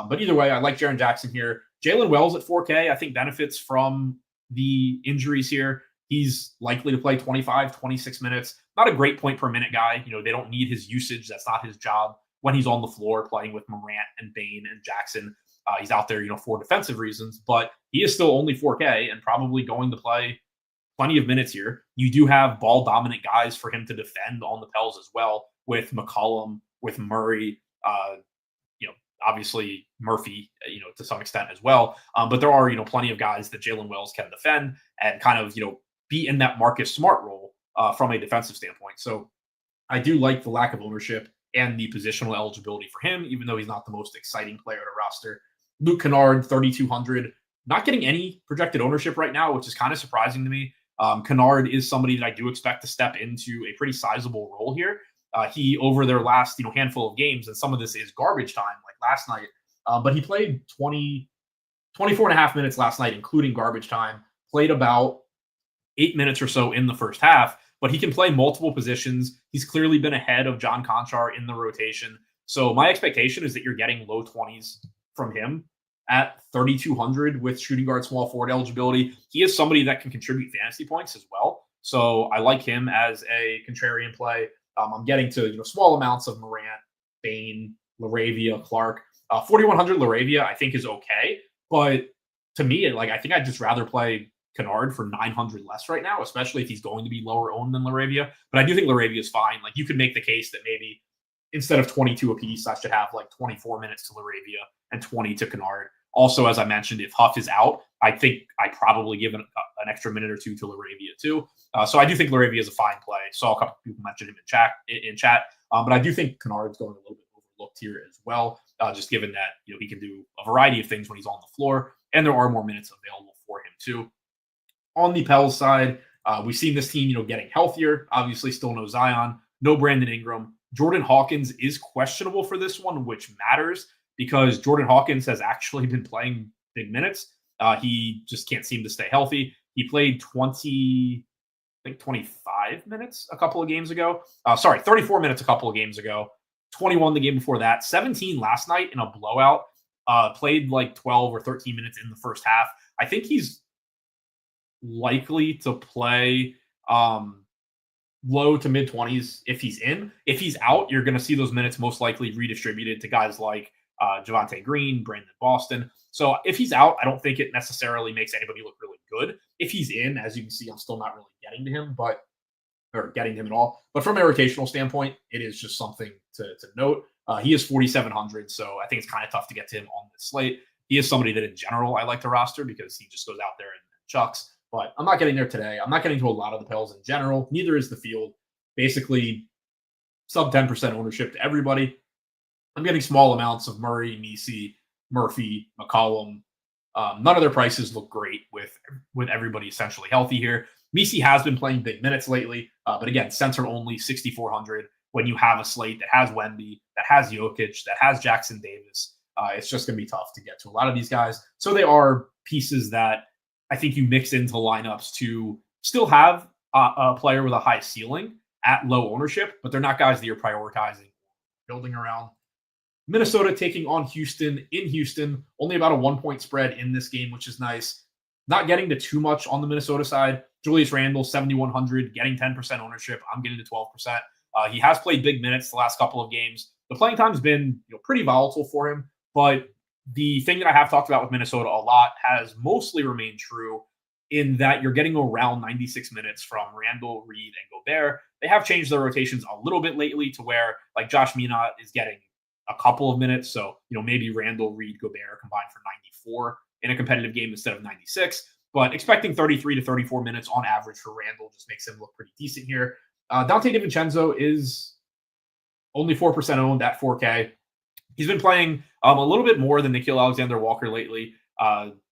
But either way, I like Jaren Jackson here. Jalen Wells at 4K, I think benefits from the injuries here. He's likely to play 25, 26 minutes. Not a great point per minute guy. They don't need his usage. That's not his job when he's on the floor playing with Morant and Bane and Jackson. He's out there, for defensive reasons, but he is still only 4K and probably going to play plenty of minutes here. You do have ball dominant guys for him to defend on the Pels as well, with McCollum, with Murray, obviously Murphy, to some extent as well. But there are, plenty of guys that Jalen Wells can defend and kind of, be in that Marcus Smart role from a defensive standpoint. So I do like the lack of ownership and the positional eligibility for him, even though he's not the most exciting player to roster. Luke Kennard, 3,200, not getting any projected ownership right now, which is kind of surprising to me. Kennard is somebody that I do expect to step into a pretty sizable role here. He, over their last handful of games, and some of this is garbage time, like last night, but he played 24 and a half minutes last night, including garbage time, played about 8 minutes or so in the first half, but he can play multiple positions. He's clearly been ahead of John Conchar in the rotation. So my expectation is that you're getting low 20s from him at 3,200 with shooting guard, small forward eligibility. He is somebody that can contribute fantasy points as well. So I like him as a contrarian play. I'm getting to small amounts of Morant, Bane, Laravia, Clark. 4,100 Laravia I think is okay, but to me, I think I'd just rather play Kennard for 900 less right now, especially if he's going to be lower owned than Laravia. But I do think Laravia is fine. You could make the case that maybe instead of 22 apiece, I should have 24 minutes to Laravia and 20 to Kennard. Also, as I mentioned, if Huff is out, I think I probably give an extra minute or two to Laravia too. So I do think Laravia is a fine play. Saw a couple of people mention him in chat, but I do think Kennard's going a little bit overlooked here as well, just given that he can do a variety of things when he's on the floor, and there are more minutes available for him too. On the Pels side, we've seen this team getting healthier. Obviously, still no Zion, no Brandon Ingram. Jordan Hawkins is questionable for this one, which matters because Jordan Hawkins has actually been playing big minutes. He just can't seem to stay healthy. He played 25 minutes a couple of games ago. 34 minutes a couple of games ago. 21 the game before that. 17 last night in a blowout. Played 12 or 13 minutes in the first half. I think he's likely to play low to mid 20s if he's in. If he's out, you're going to see those minutes most likely redistributed to guys like Javonte Green, Brandon Boston. So if he's out, I don't think it necessarily makes anybody look really good. If he's in, as you can see, I'm still not really getting to him, or getting him at all. But from a rotational standpoint, it is just something to note. He is 4,700, so I think it's kind of tough to get to him on this slate. He is somebody that in general I like to roster because he just goes out there and chucks. But I'm not getting there today. I'm not getting to a lot of the Pels in general. Neither is the field. Basically, sub 10% ownership to everybody. I'm getting small amounts of Murray, Messi, Murphy, McCollum. None of their prices look great with everybody essentially healthy here. Messi has been playing big minutes lately, but again, center only 6,400. When you have a slate that has Wemby, that has Jokic, that has Jackson Davis, it's just going to be tough to get to a lot of these guys. So they are pieces that I think you mix into lineups to still have a player with a high ceiling at low ownership, but they're not guys that you're prioritizing, building around. Minnesota taking on Houston in Houston, only about a 1-point spread in this game, which is nice. Not getting to too much on the Minnesota side. Julius Randle, 7,100, getting 10% ownership. I'm getting to 12%. He has played big minutes the last couple of games. The playing time has been pretty volatile for him, but the thing that I have talked about with Minnesota a lot has mostly remained true in that you're getting around 96 minutes from Randle, Reed, and Gobert. They have changed their rotations a little bit lately to where Josh Minott is getting a couple of minutes. So, maybe Randle, Reed, Gobert combined for 94 in a competitive game instead of 96. But expecting 33 to 34 minutes on average for Randle just makes him look pretty decent here. Dante DiVincenzo is only 4% owned at 4K. He's been playing a little bit more than Nickeil Alexander-Walker lately.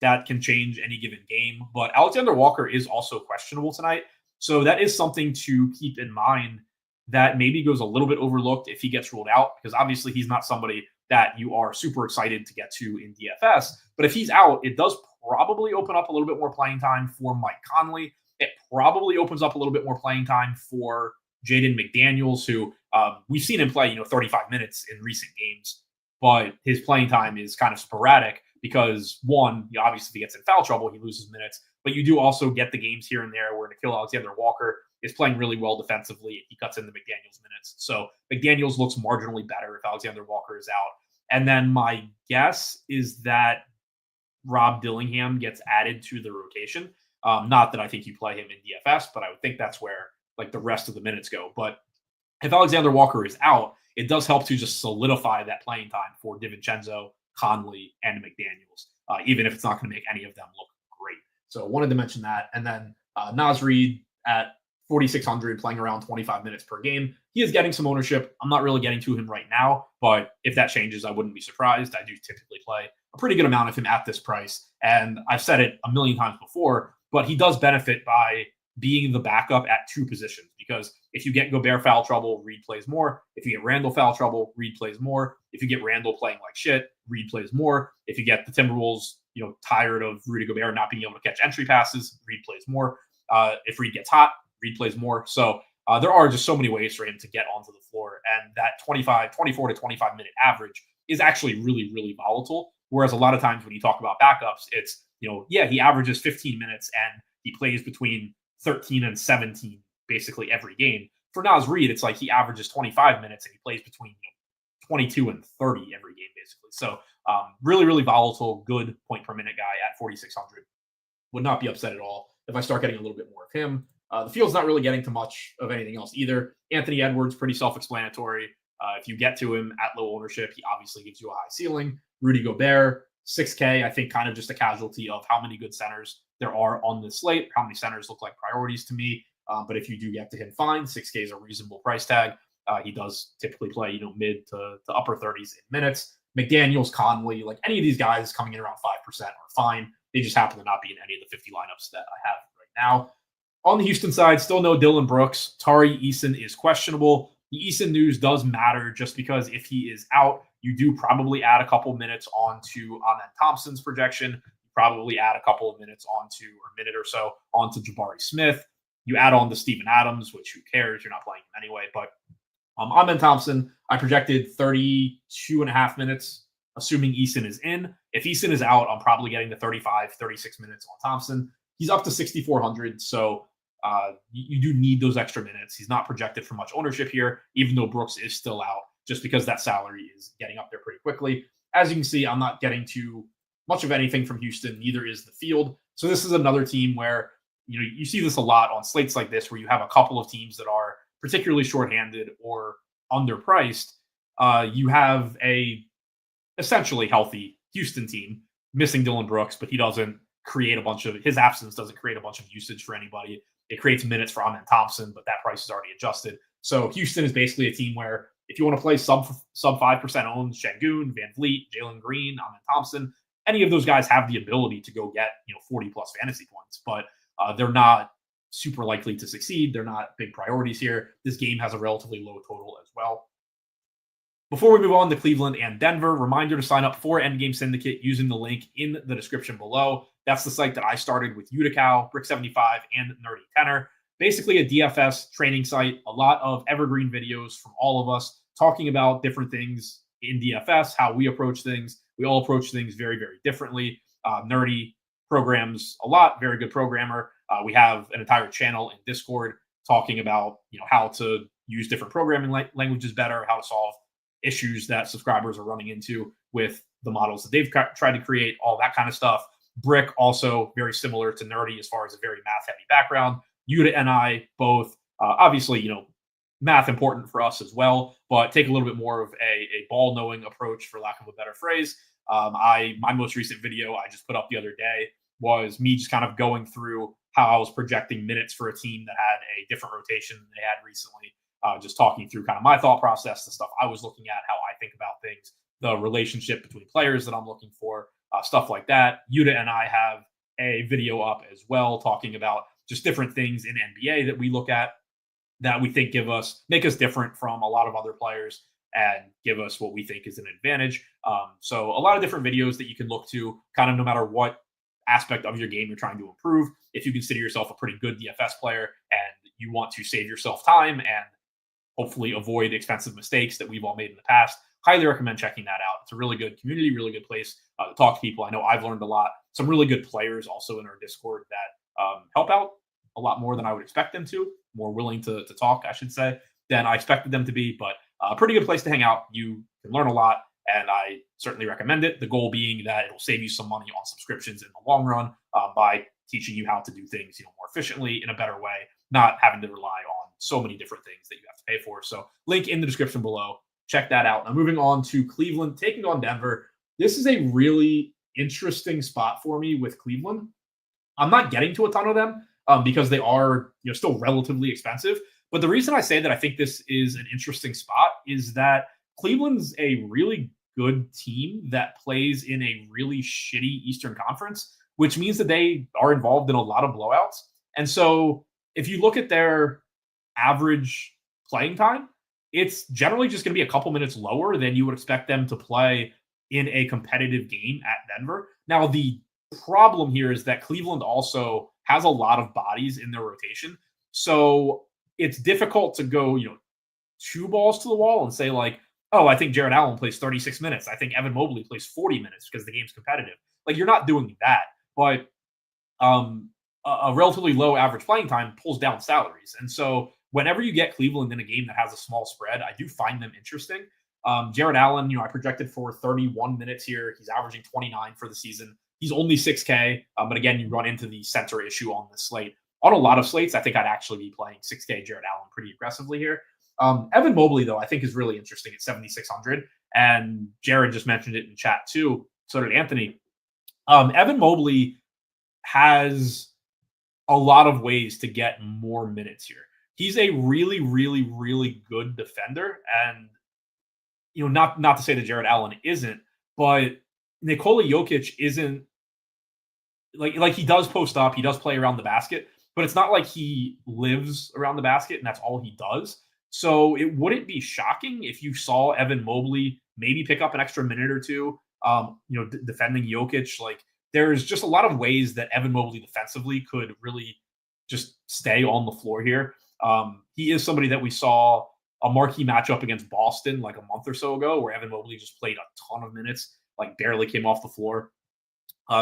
That can change any given game. But Alexander Walker is also questionable tonight. So that is something to keep in mind that maybe goes a little bit overlooked if he gets ruled out, because obviously he's not somebody that you are super excited to get to in DFS. But if he's out, it does probably open up a little bit more playing time for Mike Conley. It probably opens up a little bit more playing time for Jaden McDaniels, who we've seen him play, 35 minutes in recent games, but his playing time is kind of sporadic because, one, obviously if he gets in foul trouble, he loses minutes, but you do also get the games here and there where Nickeil Alexander-Walker is playing really well defensively. He cuts in the McDaniels minutes. So McDaniels looks marginally better if Alexander Walker is out. And then my guess is that Rob Dillingham gets added to the rotation. Not that I think you play him in DFS, but I would think that's where the rest of the minutes go. But if Alexander Walker is out, it does help to just solidify that playing time for DiVincenzo, Conley, and McDaniels, even if it's not going to make any of them look great. So I wanted to mention that. And then Naz Reid at 4,600, playing around 25 minutes per game. He is getting some ownership. I'm not really getting to him right now, but if that changes, I wouldn't be surprised. I do typically play a pretty good amount of him at this price. And I've said it a million times before, but he does benefit by being the backup at two positions, because if you get Gobert foul trouble, Reed plays more. If you get Randall foul trouble, Reed plays more. If you get Randall playing like shit, Reed plays more. If you get the Timberwolves, tired of Rudy Gobert not being able to catch entry passes, Reed plays more. If Reed gets hot, Reed plays more. So there are just so many ways for him to get onto the floor. And that 24 to 25 minute average is actually really, really volatile. Whereas a lot of times when you talk about backups, it's, he averages 15 minutes and he plays between 13 and 17 basically every game. For Naz Reid, it's like he averages 25 minutes and he plays between 22 and 30 every game, basically. So really, really volatile, good point per minute guy at 4,600. Would not be upset at all if I start getting a little bit more of him. The field's not really getting to much of anything else either. Anthony Edwards, pretty self-explanatory. If you get to him at low ownership, he obviously gives you a high ceiling. Rudy Gobert, 6K, I think kind of just a casualty of how many good centers there are on this slate, how many centers look like priorities to me. But if you do get to him, fine. 6K is a reasonable price tag. He does typically play, mid to upper 30s in minutes. McDaniels, Conley, like any of these guys coming in around 5% are fine. They just happen to not be in any of the 50 lineups that I have right now. On the Houston side, still no Dylan Brooks. Tari Eason is questionable. The Eason news does matter just because if he is out, you do probably add a couple minutes onto Amen Thompson's projection. You probably add a couple of minutes onto, or a minute or so, onto Jabari Smith. You add on to Steven Adams, which who cares? You're not playing him anyway. But Amen Thompson, I projected 32 and a half minutes, assuming Eason is in. If Eason is out, I'm probably getting to 35, 36 minutes on Thompson. He's up to 6,400, so you do need those extra minutes. He's not projected for much ownership here, even though Brooks is still out, just because that salary is getting up there pretty quickly. As you can see, I'm not getting too much of anything from Houston. Neither is the field. So this is another team where, you see this a lot on slates like this, where you have a couple of teams that are particularly shorthanded or underpriced. You have a essentially healthy Houston team missing Dylan Brooks, but he doesn't create his absence doesn't create a bunch of usage for anybody. It creates minutes for Amen Thompson, but that price is already adjusted. So Houston is basically a team where if you want to play sub 5% owned, Şengün, Van Vliet, Jalen Green, Amen Thompson, any of those guys have the ability to go get 40 plus fantasy points, but they're not super likely to succeed. They're not big priorities here. This game has a relatively low total as well. Before we move on to Cleveland and Denver, reminder to sign up for Endgame Syndicate using the link in the description below. That's the site that I started with Utica, Brick75, and Nerdy Tenor. Basically a DFS training site, a lot of evergreen videos from all of us talking about different things in DFS, how we approach things. We all approach things very, very differently. Nerdy programs a lot, very good programmer. We have an entire channel in Discord talking about how to use different programming languages better, how to solve issues that subscribers are running into with the models that they've tried to create, all that kind of stuff. Brick also very similar to Nerdy as far as a very math-heavy background. Yuta and I both, obviously, math important for us as well, but take a little bit more of a ball-knowing approach, for lack of a better phrase. My most recent video I just put up the other day was me just kind of going through how I was projecting minutes for a team that had a different rotation than they had recently. Just talking through kind of my thought process, the stuff I was looking at, how I think about things, the relationship between players that I'm looking for, stuff like that. Yuta and I have a video up as well talking about just different things in NBA that we look at that we think make us different from a lot of other players and give us what we think is an advantage. So a lot of different videos that you can look to kind of no matter what aspect of your game you're trying to improve. If you consider yourself a pretty good DFS player and you want to save yourself time and hopefully avoid expensive mistakes that we've all made in the past, highly recommend checking that out. It's a really good community, really good place to talk to people. I know I've learned a lot. Some really good players also in our Discord that help out a lot more than I would expect them to, more willing to talk, I should say, than I expected them to be. But a pretty good place to hang out. You can learn a lot, and I certainly recommend it. The goal being that it'll save you some money on subscriptions in the long run by teaching you how to do things more efficiently in a better way, not having to rely on so many different things that you have to pay for. So link in the description below. Check that out. Now moving on to Cleveland, taking on Denver. This is a really interesting spot for me with Cleveland. I'm not getting to a ton of them because they are still relatively expensive. But the reason I say that I think this is an interesting spot is that Cleveland's a really good team that plays in a really shitty Eastern Conference, which means that they are involved in a lot of blowouts. And so if you look at their average playing time, it's generally just going to be a couple minutes lower than you would expect them to play in a competitive game at Denver. Now, the problem here is that Cleveland also has a lot of bodies in their rotation. So it's difficult to go, two balls to the wall and say, like, oh, I think Jared Allen plays 36 minutes. I think Evan Mobley plays 40 minutes because the game's competitive. Like, you're not doing that. But a relatively low average playing time pulls down salaries. And so whenever you get Cleveland in a game that has a small spread, I do find them interesting. Jared Allen, I projected for 31 minutes here. He's averaging 29 for the season. He's only 6K. But again, you run into the center issue on this slate. On a lot of slates, I think I'd actually be playing 6K Jared Allen pretty aggressively here. Evan Mobley, though, I think is really interesting at 7,600. And Jared just mentioned it in chat too. So did Anthony. Evan Mobley has a lot of ways to get more minutes here. He's a really, really, really good defender. And, not to say that Jared Allen isn't, but Nikola Jokic isn't like he does post up, he does play around the basket, but it's not like he lives around the basket and that's all he does. So it wouldn't be shocking if you saw Evan Mobley maybe pick up an extra minute or two, defending Jokic. Like, there's just a lot of ways that Evan Mobley defensively could really just stay on the floor here. He is somebody that we saw a marquee matchup against Boston like a month or so ago where Evan Mobley just played a ton of minutes, like barely came off the floor.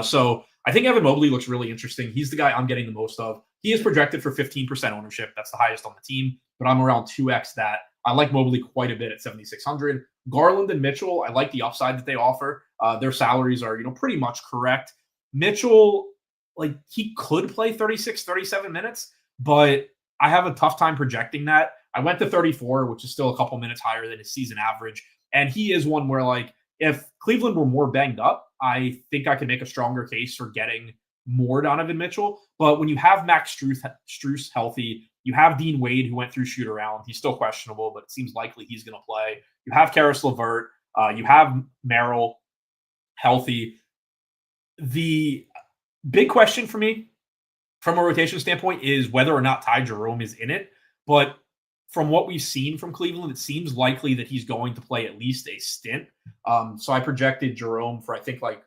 So I think Evan Mobley looks really interesting. He's the guy I'm getting the most of. He is projected for 15% ownership. That's the highest on the team, but I'm around 2x that. I like Mobley quite a bit at 7,600. Garland and Mitchell, I like the upside that they offer. Their salaries are, pretty much correct. Mitchell, like, he could play 36, 37 minutes, but I have a tough time projecting that. I went to 34, which is still a couple minutes higher than his season average. And he is one where, like, if Cleveland were more banged up, I think I could make a stronger case for getting more Donovan Mitchell. But when you have Max Strus healthy, you have Dean Wade, who went through shoot around. He's still questionable, but it seems likely he's going to play. You have Karis LeVert. You have Merrill healthy. The big question for me from a rotation standpoint is whether or not Ty Jerome is in it. But from what we've seen from Cleveland, it seems likely that he's going to play at least a stint. So I projected Jerome for, I think, like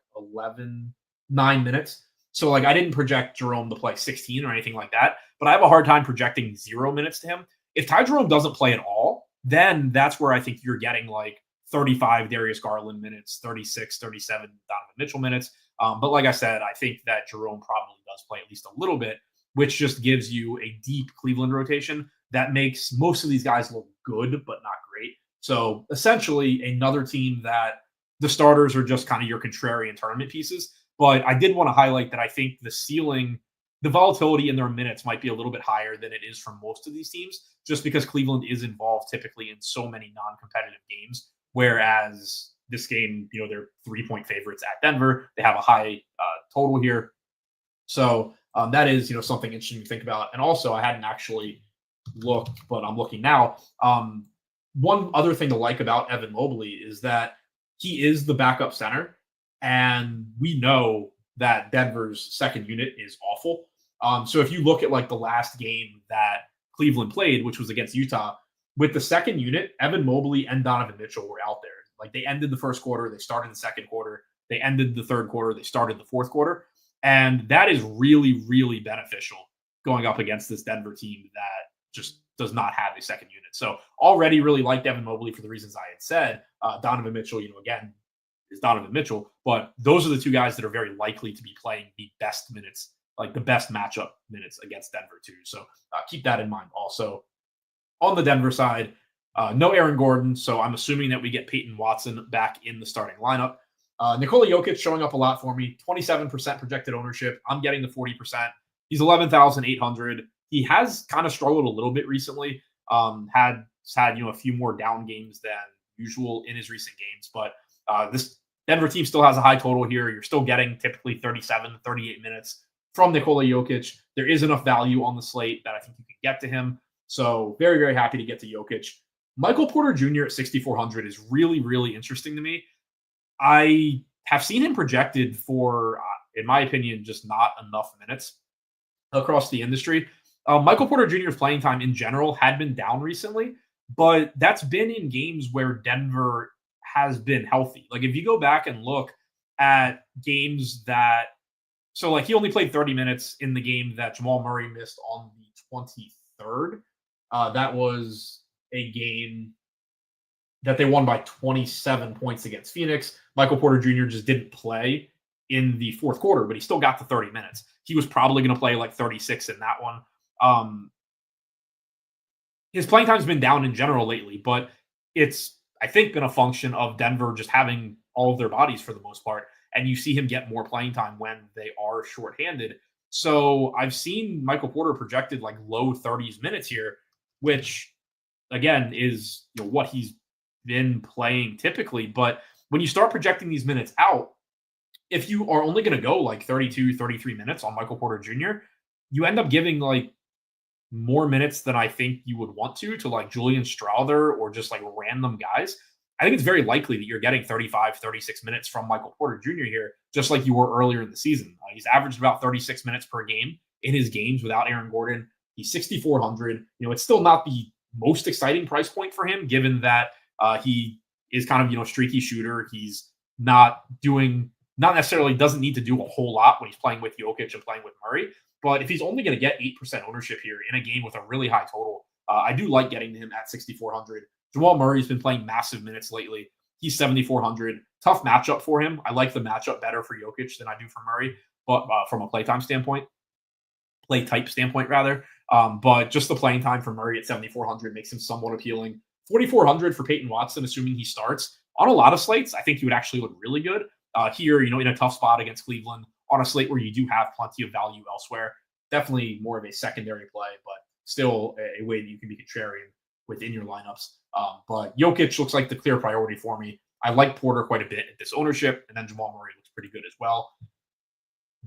9 minutes. So, like, I didn't project Jerome to play 16 or anything like that, but I have a hard time projecting 0 minutes to him. If Ty Jerome doesn't play at all, then that's where I think you're getting like 35 Darius Garland minutes, 36, 37 Donovan Mitchell minutes. But like I said, I think that Jerome probably does play at least a little bit, which just gives you a deep Cleveland rotation that makes most of these guys look good, but not great. So essentially another team that the starters are just kind of your contrarian tournament pieces. But I did want to highlight that I think the ceiling, the volatility in their minutes might be a little bit higher than it is from most of these teams, just because Cleveland is involved typically in so many non-competitive games. Whereas this game, they're 3-point favorites at Denver. They have a high total here. So that is, something interesting to think about. And also, I hadn't actually looked, but I'm looking now. One other thing to like about Evan Mobley is that he is the backup center. And we know that Denver's second unit is awful. So if you look at like the last game that Cleveland played, which was against Utah, with the second unit, Evan Mobley and Donovan Mitchell were out there. Like, they ended the first quarter, they started the second quarter, they ended the third quarter, they started the fourth quarter. And that is really, really beneficial going up against this Denver team that just does not have a second unit. So already really liked Evan Mobley for the reasons I had said. Donovan Mitchell, again, is Donovan Mitchell, but those are the two guys that are very likely to be playing the best minutes, like the best matchup minutes against Denver too. So keep that in mind. Also, on the Denver side, no Aaron Gordon, so I'm assuming that we get Peyton Watson back in the starting lineup. Nikola Jokic showing up a lot for me, 27% projected ownership. I'm getting the 40%. He's 11,800. He has kind of struggled a little bit recently. Had a few more down games than usual in his recent games, but this Denver team still has a high total here. You're still getting typically 37 to 38 minutes from Nikola Jokic. There is enough value on the slate that I think you can get to him. So very, very happy to get to Jokic. Michael Porter Jr. at 6,400 is really, really interesting to me. I have seen him projected for, in my opinion, just not enough minutes across the industry. Michael Porter Jr.'s playing time in general had been down recently, but that's been in games where Denver has been healthy. Like if you go back and look at games that, so like he only played 30 minutes in the game that Jamal Murray missed on the 23rd. That was a game that they won by 27 points against Phoenix. Michael Porter Jr. just didn't play in the fourth quarter, but he still got the 30 minutes. He was probably going to play like 36 in that one. His playing time's been down in general lately, but it's, I think, been a function of Denver just having all of their bodies for the most part. And you see him get more playing time when they are shorthanded. So I've seen Michael Porter projected like low 30s minutes here, which again is what he's been playing typically. But when you start projecting these minutes out, if you are only going to go like 32, 33 minutes on Michael Porter Jr., you end up giving like more minutes than I think you would want to like Julian Strawther or just like random guys. I think it's very likely that you're getting 35, 36 minutes from Michael Porter Jr. here, just like you were earlier in the season. He's averaged about 36 minutes per game in his games without Aaron Gordon. He's 6,400. It's still not the most exciting price point for him, given that he is kind of, streaky shooter. He's not necessarily doesn't need to do a whole lot when he's playing with Jokic and playing with Murray. But if he's only going to get 8% ownership here in a game with a really high total, I do like getting him at 6,400. Jamal Murray's been playing massive minutes lately. He's 7,400. Tough matchup for him. I like the matchup better for Jokic than I do for Murray, but from a play type standpoint, rather. But just the playing time for Murray at 7,400 makes him somewhat appealing. 4,400 for Peyton Watson, assuming he starts. On a lot of slates, I think he would actually look really good. Here, in a tough spot against Cleveland, on a slate where you do have plenty of value elsewhere. Definitely more of a secondary play, but still a way that you can be contrarian within your lineups. But Jokic looks like the clear priority for me. I like Porter quite a bit at this ownership, and then Jamal Murray looks pretty good as well.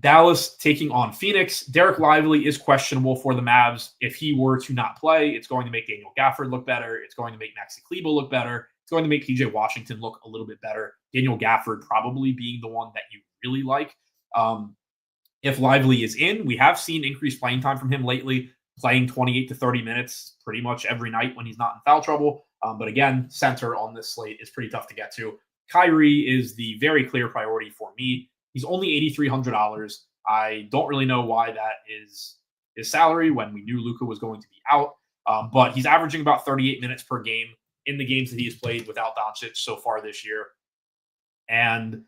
Dallas taking on Phoenix. Derek Lively is questionable for the Mavs. If he were to not play, it's going to make Daniel Gafford look better. It's going to make Maxi Kleber look better. It's going to make PJ Washington look a little bit better. Daniel Gafford probably being the one that you really like. If Lively is in, we have seen increased playing time from him lately, playing 28 to 30 minutes pretty much every night when he's not in foul trouble. But again, center on this slate is pretty tough to get to. Kyrie is the very clear priority for me. He's only $8,300. I don't really know why that is his salary when we knew Luka was going to be out. But he's averaging about 38 minutes per game in the games that he has played without Doncic so far this year. And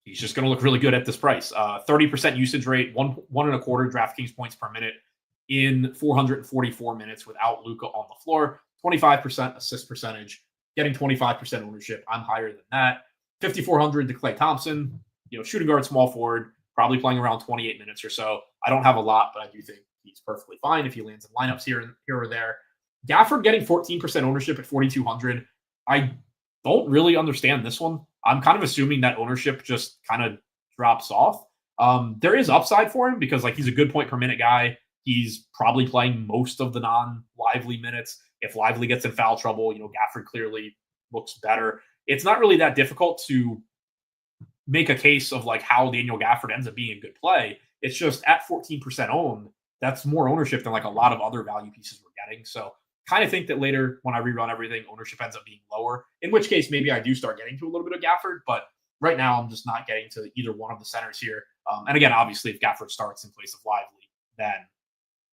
he's just going to look really good at this price. 30% usage rate, one and a quarter DraftKings points per minute in 444 minutes without Luka on the floor. 25% assist percentage, getting 25% ownership. I'm higher than that. 5,400 to Klay Thompson, shooting guard, small forward, probably playing around 28 minutes or so. I don't have a lot, but I do think he's perfectly fine if he lands in lineups here or there. Gafford getting 14% ownership at 4,200. I don't really understand this one. I'm kind of assuming that ownership just kind of drops off. There is upside for him because he's a good point per minute guy. He's probably playing most of the non-Lively minutes. If Lively gets in foul trouble, Gafford clearly looks better. It's not really that difficult to make a case of how Daniel Gafford ends up being a good play. It's just at 14% owned, that's more ownership than a lot of other value pieces we're getting. So kind of think that later when I rerun everything, ownership ends up being lower, in which case maybe I do start getting to a little bit of Gafford, but right now I'm just not getting to either one of the centers here. And again, obviously if Gafford starts in place of Lively, then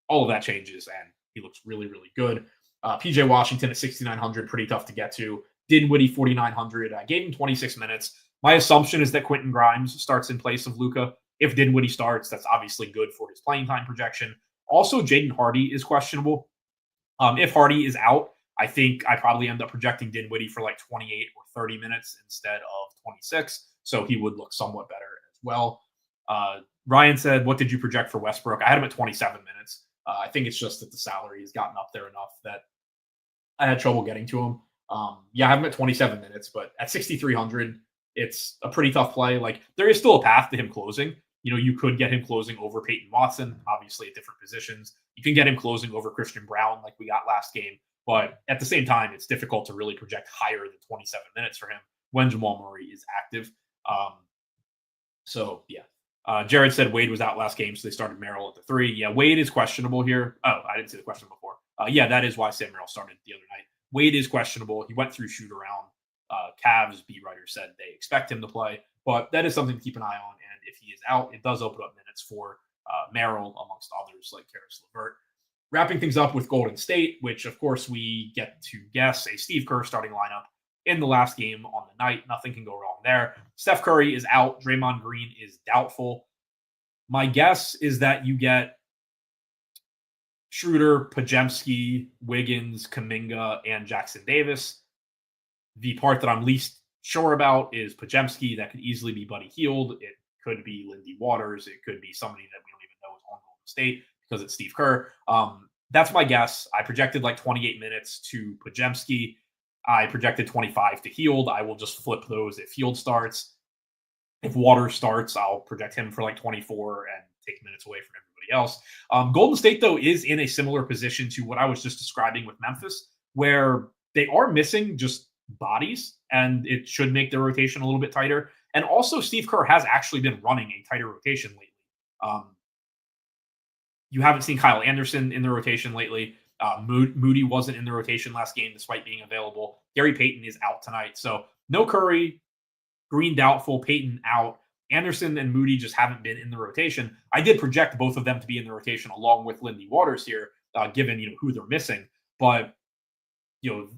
all of that changes and he looks really, really good. PJ Washington at 6,900, pretty tough to get to. Dinwiddie, 4,900. I gave him 26 minutes. My assumption is that Quentin Grimes starts in place of Luka. If Dinwiddie starts, that's obviously good for his playing time projection. Also, Jaden Hardy is questionable. If Hardy is out, I think I probably end up projecting Dinwiddie for 28 or 30 minutes instead of 26. So he would look somewhat better as well. Ryan said, what did you project for Westbrook? I had him at 27 minutes. I think it's just that the salary has gotten up there enough that I had trouble getting to him. I have him at 27 minutes, but at 6,300, it's a pretty tough play. There is still a path to him closing. You could get him closing over Peyton Watson, obviously at different positions. You can get him closing over Christian Brown like we got last game. But at the same time, it's difficult to really project higher than 27 minutes for him when Jamal Murray is active. Jared said Wade was out last game, so they started Merrill at the 3. Yeah, Wade is questionable here. Oh, I didn't see the question before. Yeah, that is why Sam Merrill started the other night. Wade is questionable. He went through shoot around. Cavs beat writer said they expect him to play, but that is something to keep an eye on. And if he is out, it does open up minutes for Merrill, amongst others like Karis LeVert. Wrapping things up with Golden State, which of course we get to guess a Steve Kerr starting lineup in the last game on the night. Nothing can go wrong there. Steph Curry is out. Draymond Green is doubtful. My guess is that you get Schroeder, Podziemski, Wiggins, Kuminga, and Jackson Davis. The part that I'm least sure about is Podziemski. That could easily be Buddy Hield. It could be Lindy Waters. It could be somebody that we don't even know is on Golden State because it's Steve Kerr. That's my guess. I projected like 28 minutes to Podziemski. I projected 25 to Hield. I will just flip those if Hield starts. If Waters starts, I'll project him for like 24 and take minutes away from everybody else. Golden State, though, is in a similar position to what I was just describing with Memphis, where they are missing just bodies, and it should make their rotation a little bit tighter. And also, Steve Kerr has actually been running a tighter rotation lately. You haven't seen Kyle Anderson in the rotation lately. Moody wasn't in the rotation last game despite being available. Gary Payton is out tonight. So no Curry, Green doubtful, Payton out. Anderson and Moody just haven't been in the rotation. I did project both of them to be in the rotation along with Lindy Waters here, given who they're missing. But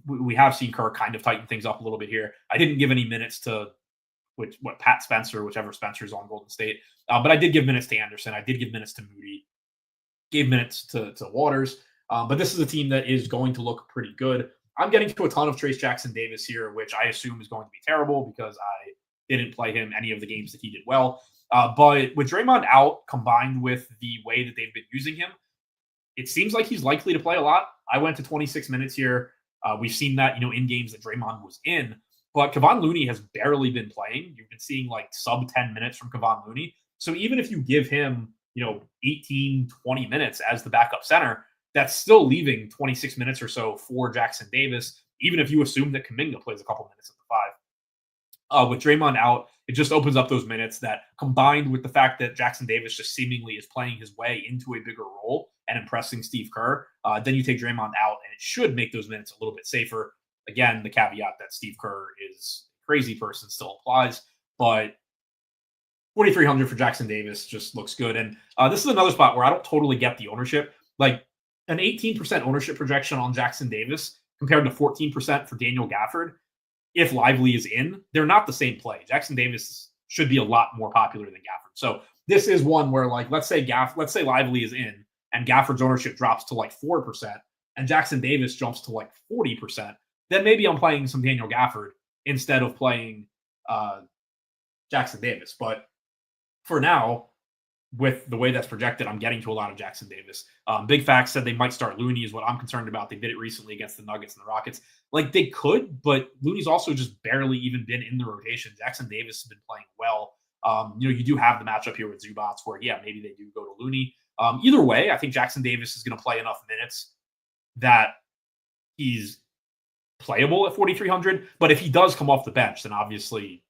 we have seen Kerr kind of tighten things up a little bit here. I didn't give any minutes to Pat Spencer, whichever Spencer's on Golden State. But I did give minutes to Anderson. I did give minutes to Moody. Gave minutes to Waters. But this is a team that is going to look pretty good. I'm getting to a ton of Trace Jackson Davis here, which I assume is going to be terrible because I didn't play him any of the games that he did well. But with Draymond out, combined with the way that they've been using him, it seems like he's likely to play a lot. I went to 26 minutes here. We've seen that, in games that Draymond was in. But Kevon Looney has barely been playing. You've been seeing like sub 10 minutes from Kevon Looney. So even if you give him, 18, 20 minutes as the backup center, that's still leaving 26 minutes or so for Jackson Davis, even if you assume that Kuminga plays a couple minutes at the 5. With Draymond out, it just opens up those minutes that, combined with the fact that Jackson Davis just seemingly is playing his way into a bigger role and impressing Steve Kerr, then you take Draymond out, and it should make those minutes a little bit safer. Again, the caveat that Steve Kerr is a crazy person still applies, but 4,300 for Jackson Davis just looks good. And this is another spot where I don't totally get the ownership. Like an 18% ownership projection on Jackson Davis compared to 14% for Daniel Gafford. If Lively is in, they're not the same play. Jackson Davis should be a lot more popular than Gafford. So this is one where, like, let's say Lively is in and Gafford's ownership drops to like 4% and Jackson Davis jumps to like 40%. Then maybe I'm playing some Daniel Gafford instead of playing Jackson Davis. But for now, with the way that's projected, I'm getting to a lot of Jackson Davis. Big Facts said they might start Looney is what I'm concerned about. They did it recently against the Nuggets and the Rockets. Like, they could, but Looney's also just barely even been in the rotation. Jackson Davis has been playing well. You do have the matchup here with Zubats where, yeah, maybe they do go to Looney. Either way, I think Jackson Davis is going to play enough minutes that he's playable at 4,300. But if he does come off the bench, then obviously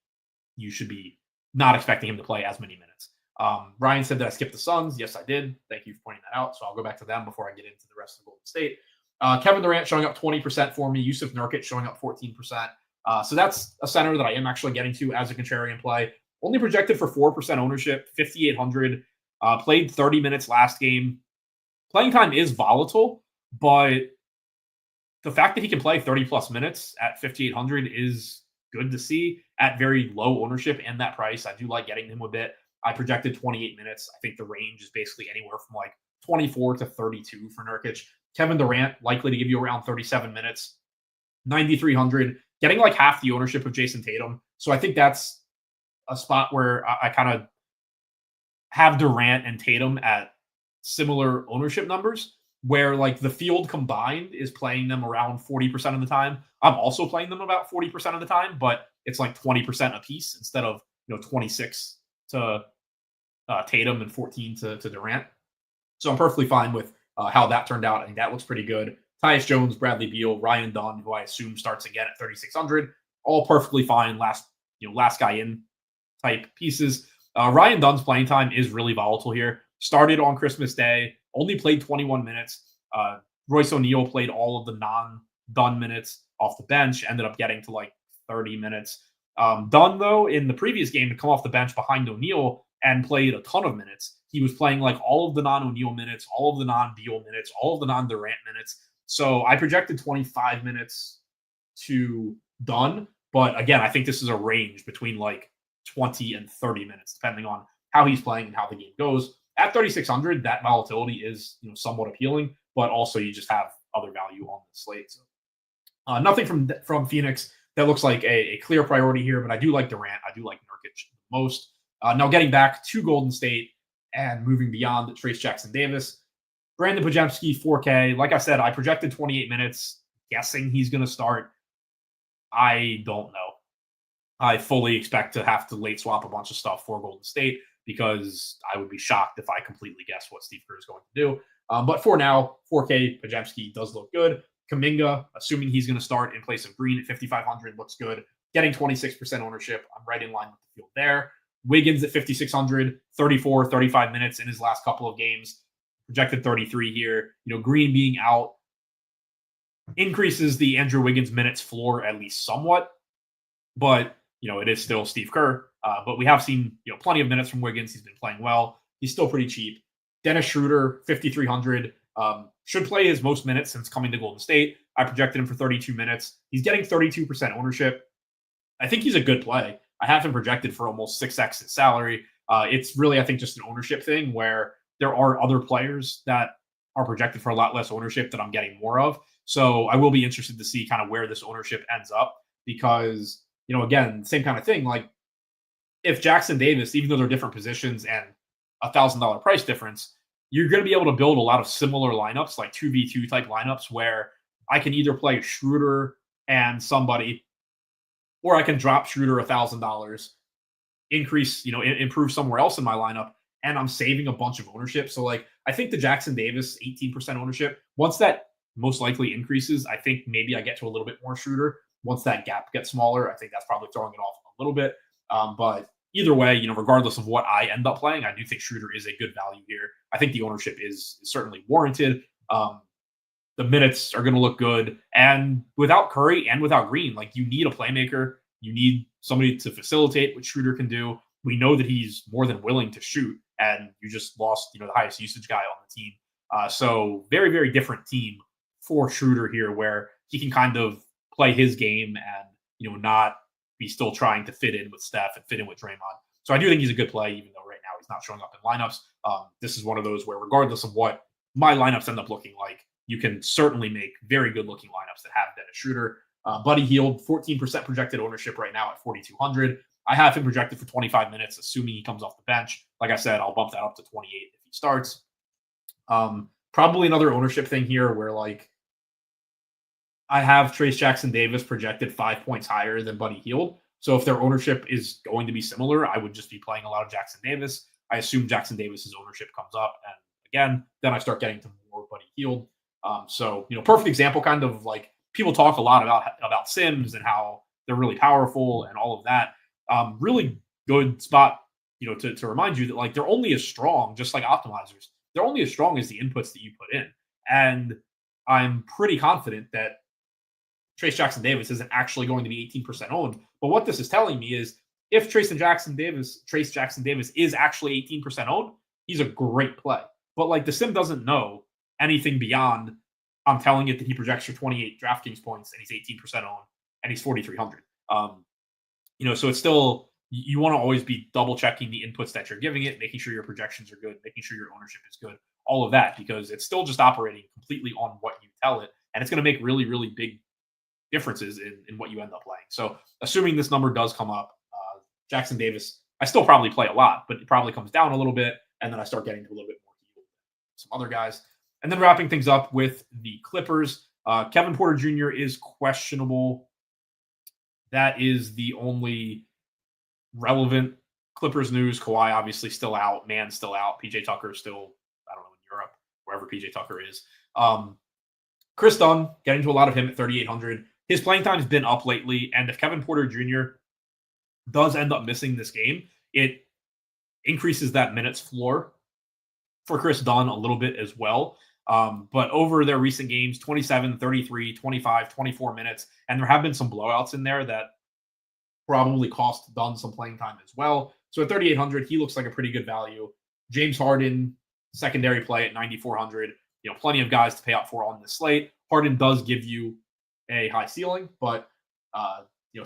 you should be not expecting him to play as many minutes. Ryan said that I skipped the Suns. Yes, I did. Thank you for pointing that out. So I'll go back to them before I get into the rest of Golden State. Kevin Durant showing up 20% for me. Yusuf Nurkic showing up 14%. So that's a center that I am actually getting to as a contrarian play. Only projected for 4% ownership, 5,800. Played 30 minutes last game. Playing time is volatile, but the fact that he can play 30-plus minutes at 5,800 is good to see at very low ownership and that price. I do like getting him a bit. I projected 28 minutes. I think the range is basically anywhere from like 24 to 32 for Nurkic. Kevin Durant likely to give you around 37 minutes, 9,300, getting like half the ownership of Jason Tatum. So I think that's a spot where I kind of have Durant and Tatum at similar ownership numbers, where like the field combined is playing them around 40% of the time. I'm also playing them about 40% of the time, but it's like 20% a piece instead of 26 to Tatum and 14 to Durant. So I'm perfectly fine with how that turned out. I think that looks pretty good. Tyus Jones, Bradley Beal, Ryan Dunn, who I assume starts again at 3,600, all perfectly fine. Last guy in type pieces. Ryan Dunn's playing time is really volatile here. Started on Christmas Day, only played 21 minutes. Royce O'Neal played all of the non-Dunn minutes off the bench, ended up getting to like 30 minutes. Dunn, though, in the previous game to come off the bench behind O'Neal and played a ton of minutes. He was playing like all of the non-O'Neal minutes, all of the non-Beal minutes, all of the non-Durant minutes. So I projected 25 minutes to Dunn. But again, I think this is a range between like 20 and 30 minutes, depending on how he's playing and how the game goes. At 3,600, that volatility is somewhat appealing, but also you just have other value on the slate. So nothing from Phoenix that looks like a clear priority here, but I do like Durant. I do like Nurkic the most. Now getting back to Golden State and moving beyond Trace Jackson Davis, Brandon Podziemski, 4K. Like I said, I projected 28 minutes, guessing he's going to start. I don't know. I fully expect to have to late swap a bunch of stuff for Golden State because I would be shocked if I completely guess what Steve Kerr is going to do. But for now, 4K, Podziemski does look good. Kuminga, assuming he's going to start in place of Green at 5,500, looks good. Getting 26% ownership. I'm right in line with the field there. Wiggins at 5,600, 34, 35 minutes in his last couple of games. Projected 33 here. Green being out increases the Andrew Wiggins minutes floor at least somewhat. But, it is still Steve Kerr. But we have seen, plenty of minutes from Wiggins. He's been playing well. He's still pretty cheap. Dennis Schroeder, 5,300. Should play his most minutes since coming to Golden State. I projected him for 32 minutes. He's getting 32% ownership. I think he's a good play. I have him projected for almost 6x his salary. It's really, I think, just an ownership thing where there are other players that are projected for a lot less ownership that I'm getting more of. So I will be interested to see kind of where this ownership ends up because, again, same kind of thing. Like if Jackson Davis, even though they're different positions and $1,000 price difference, you're going to be able to build a lot of similar lineups, like 2v2 type lineups where I can either play Schroeder and somebody, or I can drop Schroeder $1,000, increase, improve somewhere else in my lineup, and I'm saving a bunch of ownership. So like, I think the Jackson Davis 18% ownership, once that most likely increases, I think maybe I get to a little bit more Schroeder. Once that gap gets smaller, I think that's probably throwing it off a little bit. But either way, regardless of what I end up playing, I do think Schroeder is a good value here. I think the ownership is certainly warranted. The minutes are going to look good. And without Curry and without Green, like you need a playmaker. You need somebody to facilitate what Schroeder can do. We know that he's more than willing to shoot, and you just lost, the highest usage guy on the team. So very, very different team for Schroeder here, where he can kind of play his game and, not be still trying to fit in with Steph and fit in with Draymond. So I do think he's a good play, even though right now he's not showing up in lineups. This is one of those where regardless of what my lineups end up looking like, you can certainly make very good looking lineups that have Dennis Schroeder. Buddy Hield, 14% projected ownership right now at 4,200. I have him projected for 25 minutes, assuming he comes off the bench. Like I said, I'll bump that up to 28 if he starts. Probably another ownership thing here where like I have Trace Jackson Davis projected 5 points higher than Buddy Hield. So if their ownership is going to be similar, I would just be playing a lot of Jackson Davis. I assume Jackson Davis's ownership comes up. And again, then I start getting to more Buddy Hield. So, perfect example, kind of like people talk a lot about Sims and how they're really powerful and all of that. Really good spot, to remind you that like they're only as strong, just like optimizers. They're only as strong as the inputs that you put in. And I'm pretty confident that Trace Jackson Davis isn't actually going to be 18% owned. But what this is telling me is if Trace Jackson Davis is actually 18% owned, he's a great play. But like the sim doesn't know anything beyond I'm telling it that he projects for 28 DraftKings points and he's 18% owned and he's 4,300. So it's still, you want to always be double checking the inputs that you're giving it, making sure your projections are good, making sure your ownership is good, all of that, because it's still just operating completely on what you tell it. And it's going to make really, really big differences in what you end up playing. So assuming this number does come up, Jackson Davis, I still probably play a lot, but it probably comes down a little bit. And then I start getting to a little bit more some other guys. And then wrapping things up with the Clippers, Kevin Porter Jr. is questionable. That is the only relevant Clippers news. Kawhi obviously still out. Man's still out. PJ Tucker still, I don't know, in Europe, wherever PJ Tucker is. Chris Dunn, getting to a lot of him at 3,800. His playing time has been up lately. And if Kevin Porter Jr. does end up missing this game, it increases that minutes floor for Chris Dunn a little bit as well. But over their recent games, 27, 33, 25, 24 minutes, and there have been some blowouts in there that probably cost Dunn some playing time as well. So at 3,800, he looks like a pretty good value. James Harden, secondary play at 9,400. Plenty of guys to pay up for on this slate. Harden does give you a high ceiling, but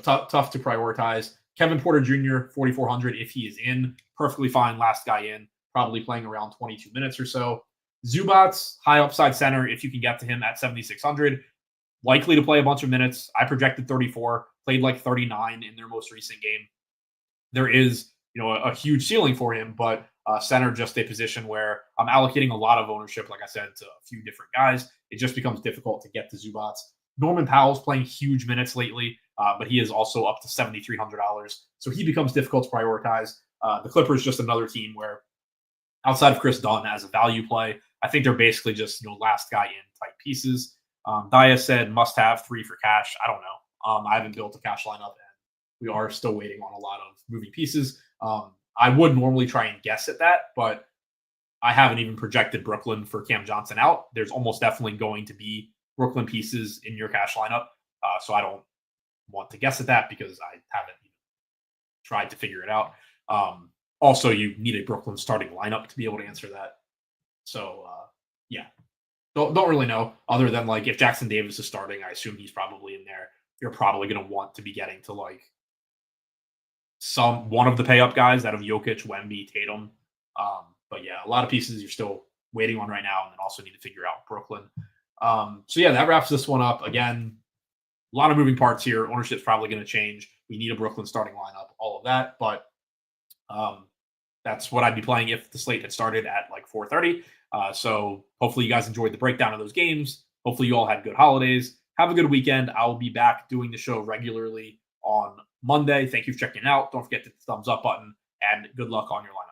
tough to prioritize. Kevin Porter Jr., 4,400 if he is in. Perfectly fine, last guy in. Probably playing around 22 minutes or so. Zubats, high upside center if you can get to him at 7,600. Likely to play a bunch of minutes. I projected 34, played like 39 in their most recent game. There is, a huge ceiling for him, but center just a position where I'm allocating a lot of ownership, like I said, to a few different guys. It just becomes difficult to get to Zubats. Norman Powell's playing huge minutes lately, but he is also up to $7,300. So he becomes difficult to prioritize. The Clippers just another team where outside of Chris Dunn as a value play, I think they're basically just, last guy in type pieces. Daya said must have 3 for cash. I don't know. I haven't built a cash lineup, and we are still waiting on a lot of moving pieces. I would normally try and guess at that, but I haven't even projected Brooklyn for Cam Johnson out. There's almost definitely going to be Brooklyn pieces in your cash lineup. So I don't want to guess at that because I haven't even tried to figure it out. Also, you need a Brooklyn starting lineup to be able to answer that. So, yeah. Don't really know, other than like if Jackson Davis is starting, I assume he's probably in there. You're probably going to want to be getting to like one of the pay up guys out of Jokic, Wemby, Tatum. But yeah, a lot of pieces you're still waiting on right now, and then also need to figure out Brooklyn. So yeah, that wraps this one up. Again, a lot of moving parts here. Ownership's probably going to change. We need a Brooklyn starting lineup, all of that. But that's what I'd be playing if the slate had started at like 4:30. So hopefully you guys enjoyed the breakdown of those games. Hopefully you all had good holidays. Have a good weekend. I will be back doing the show regularly on Monday. Thank you for checking it out. Don't forget to hit the thumbs up button, and good luck on your lineup.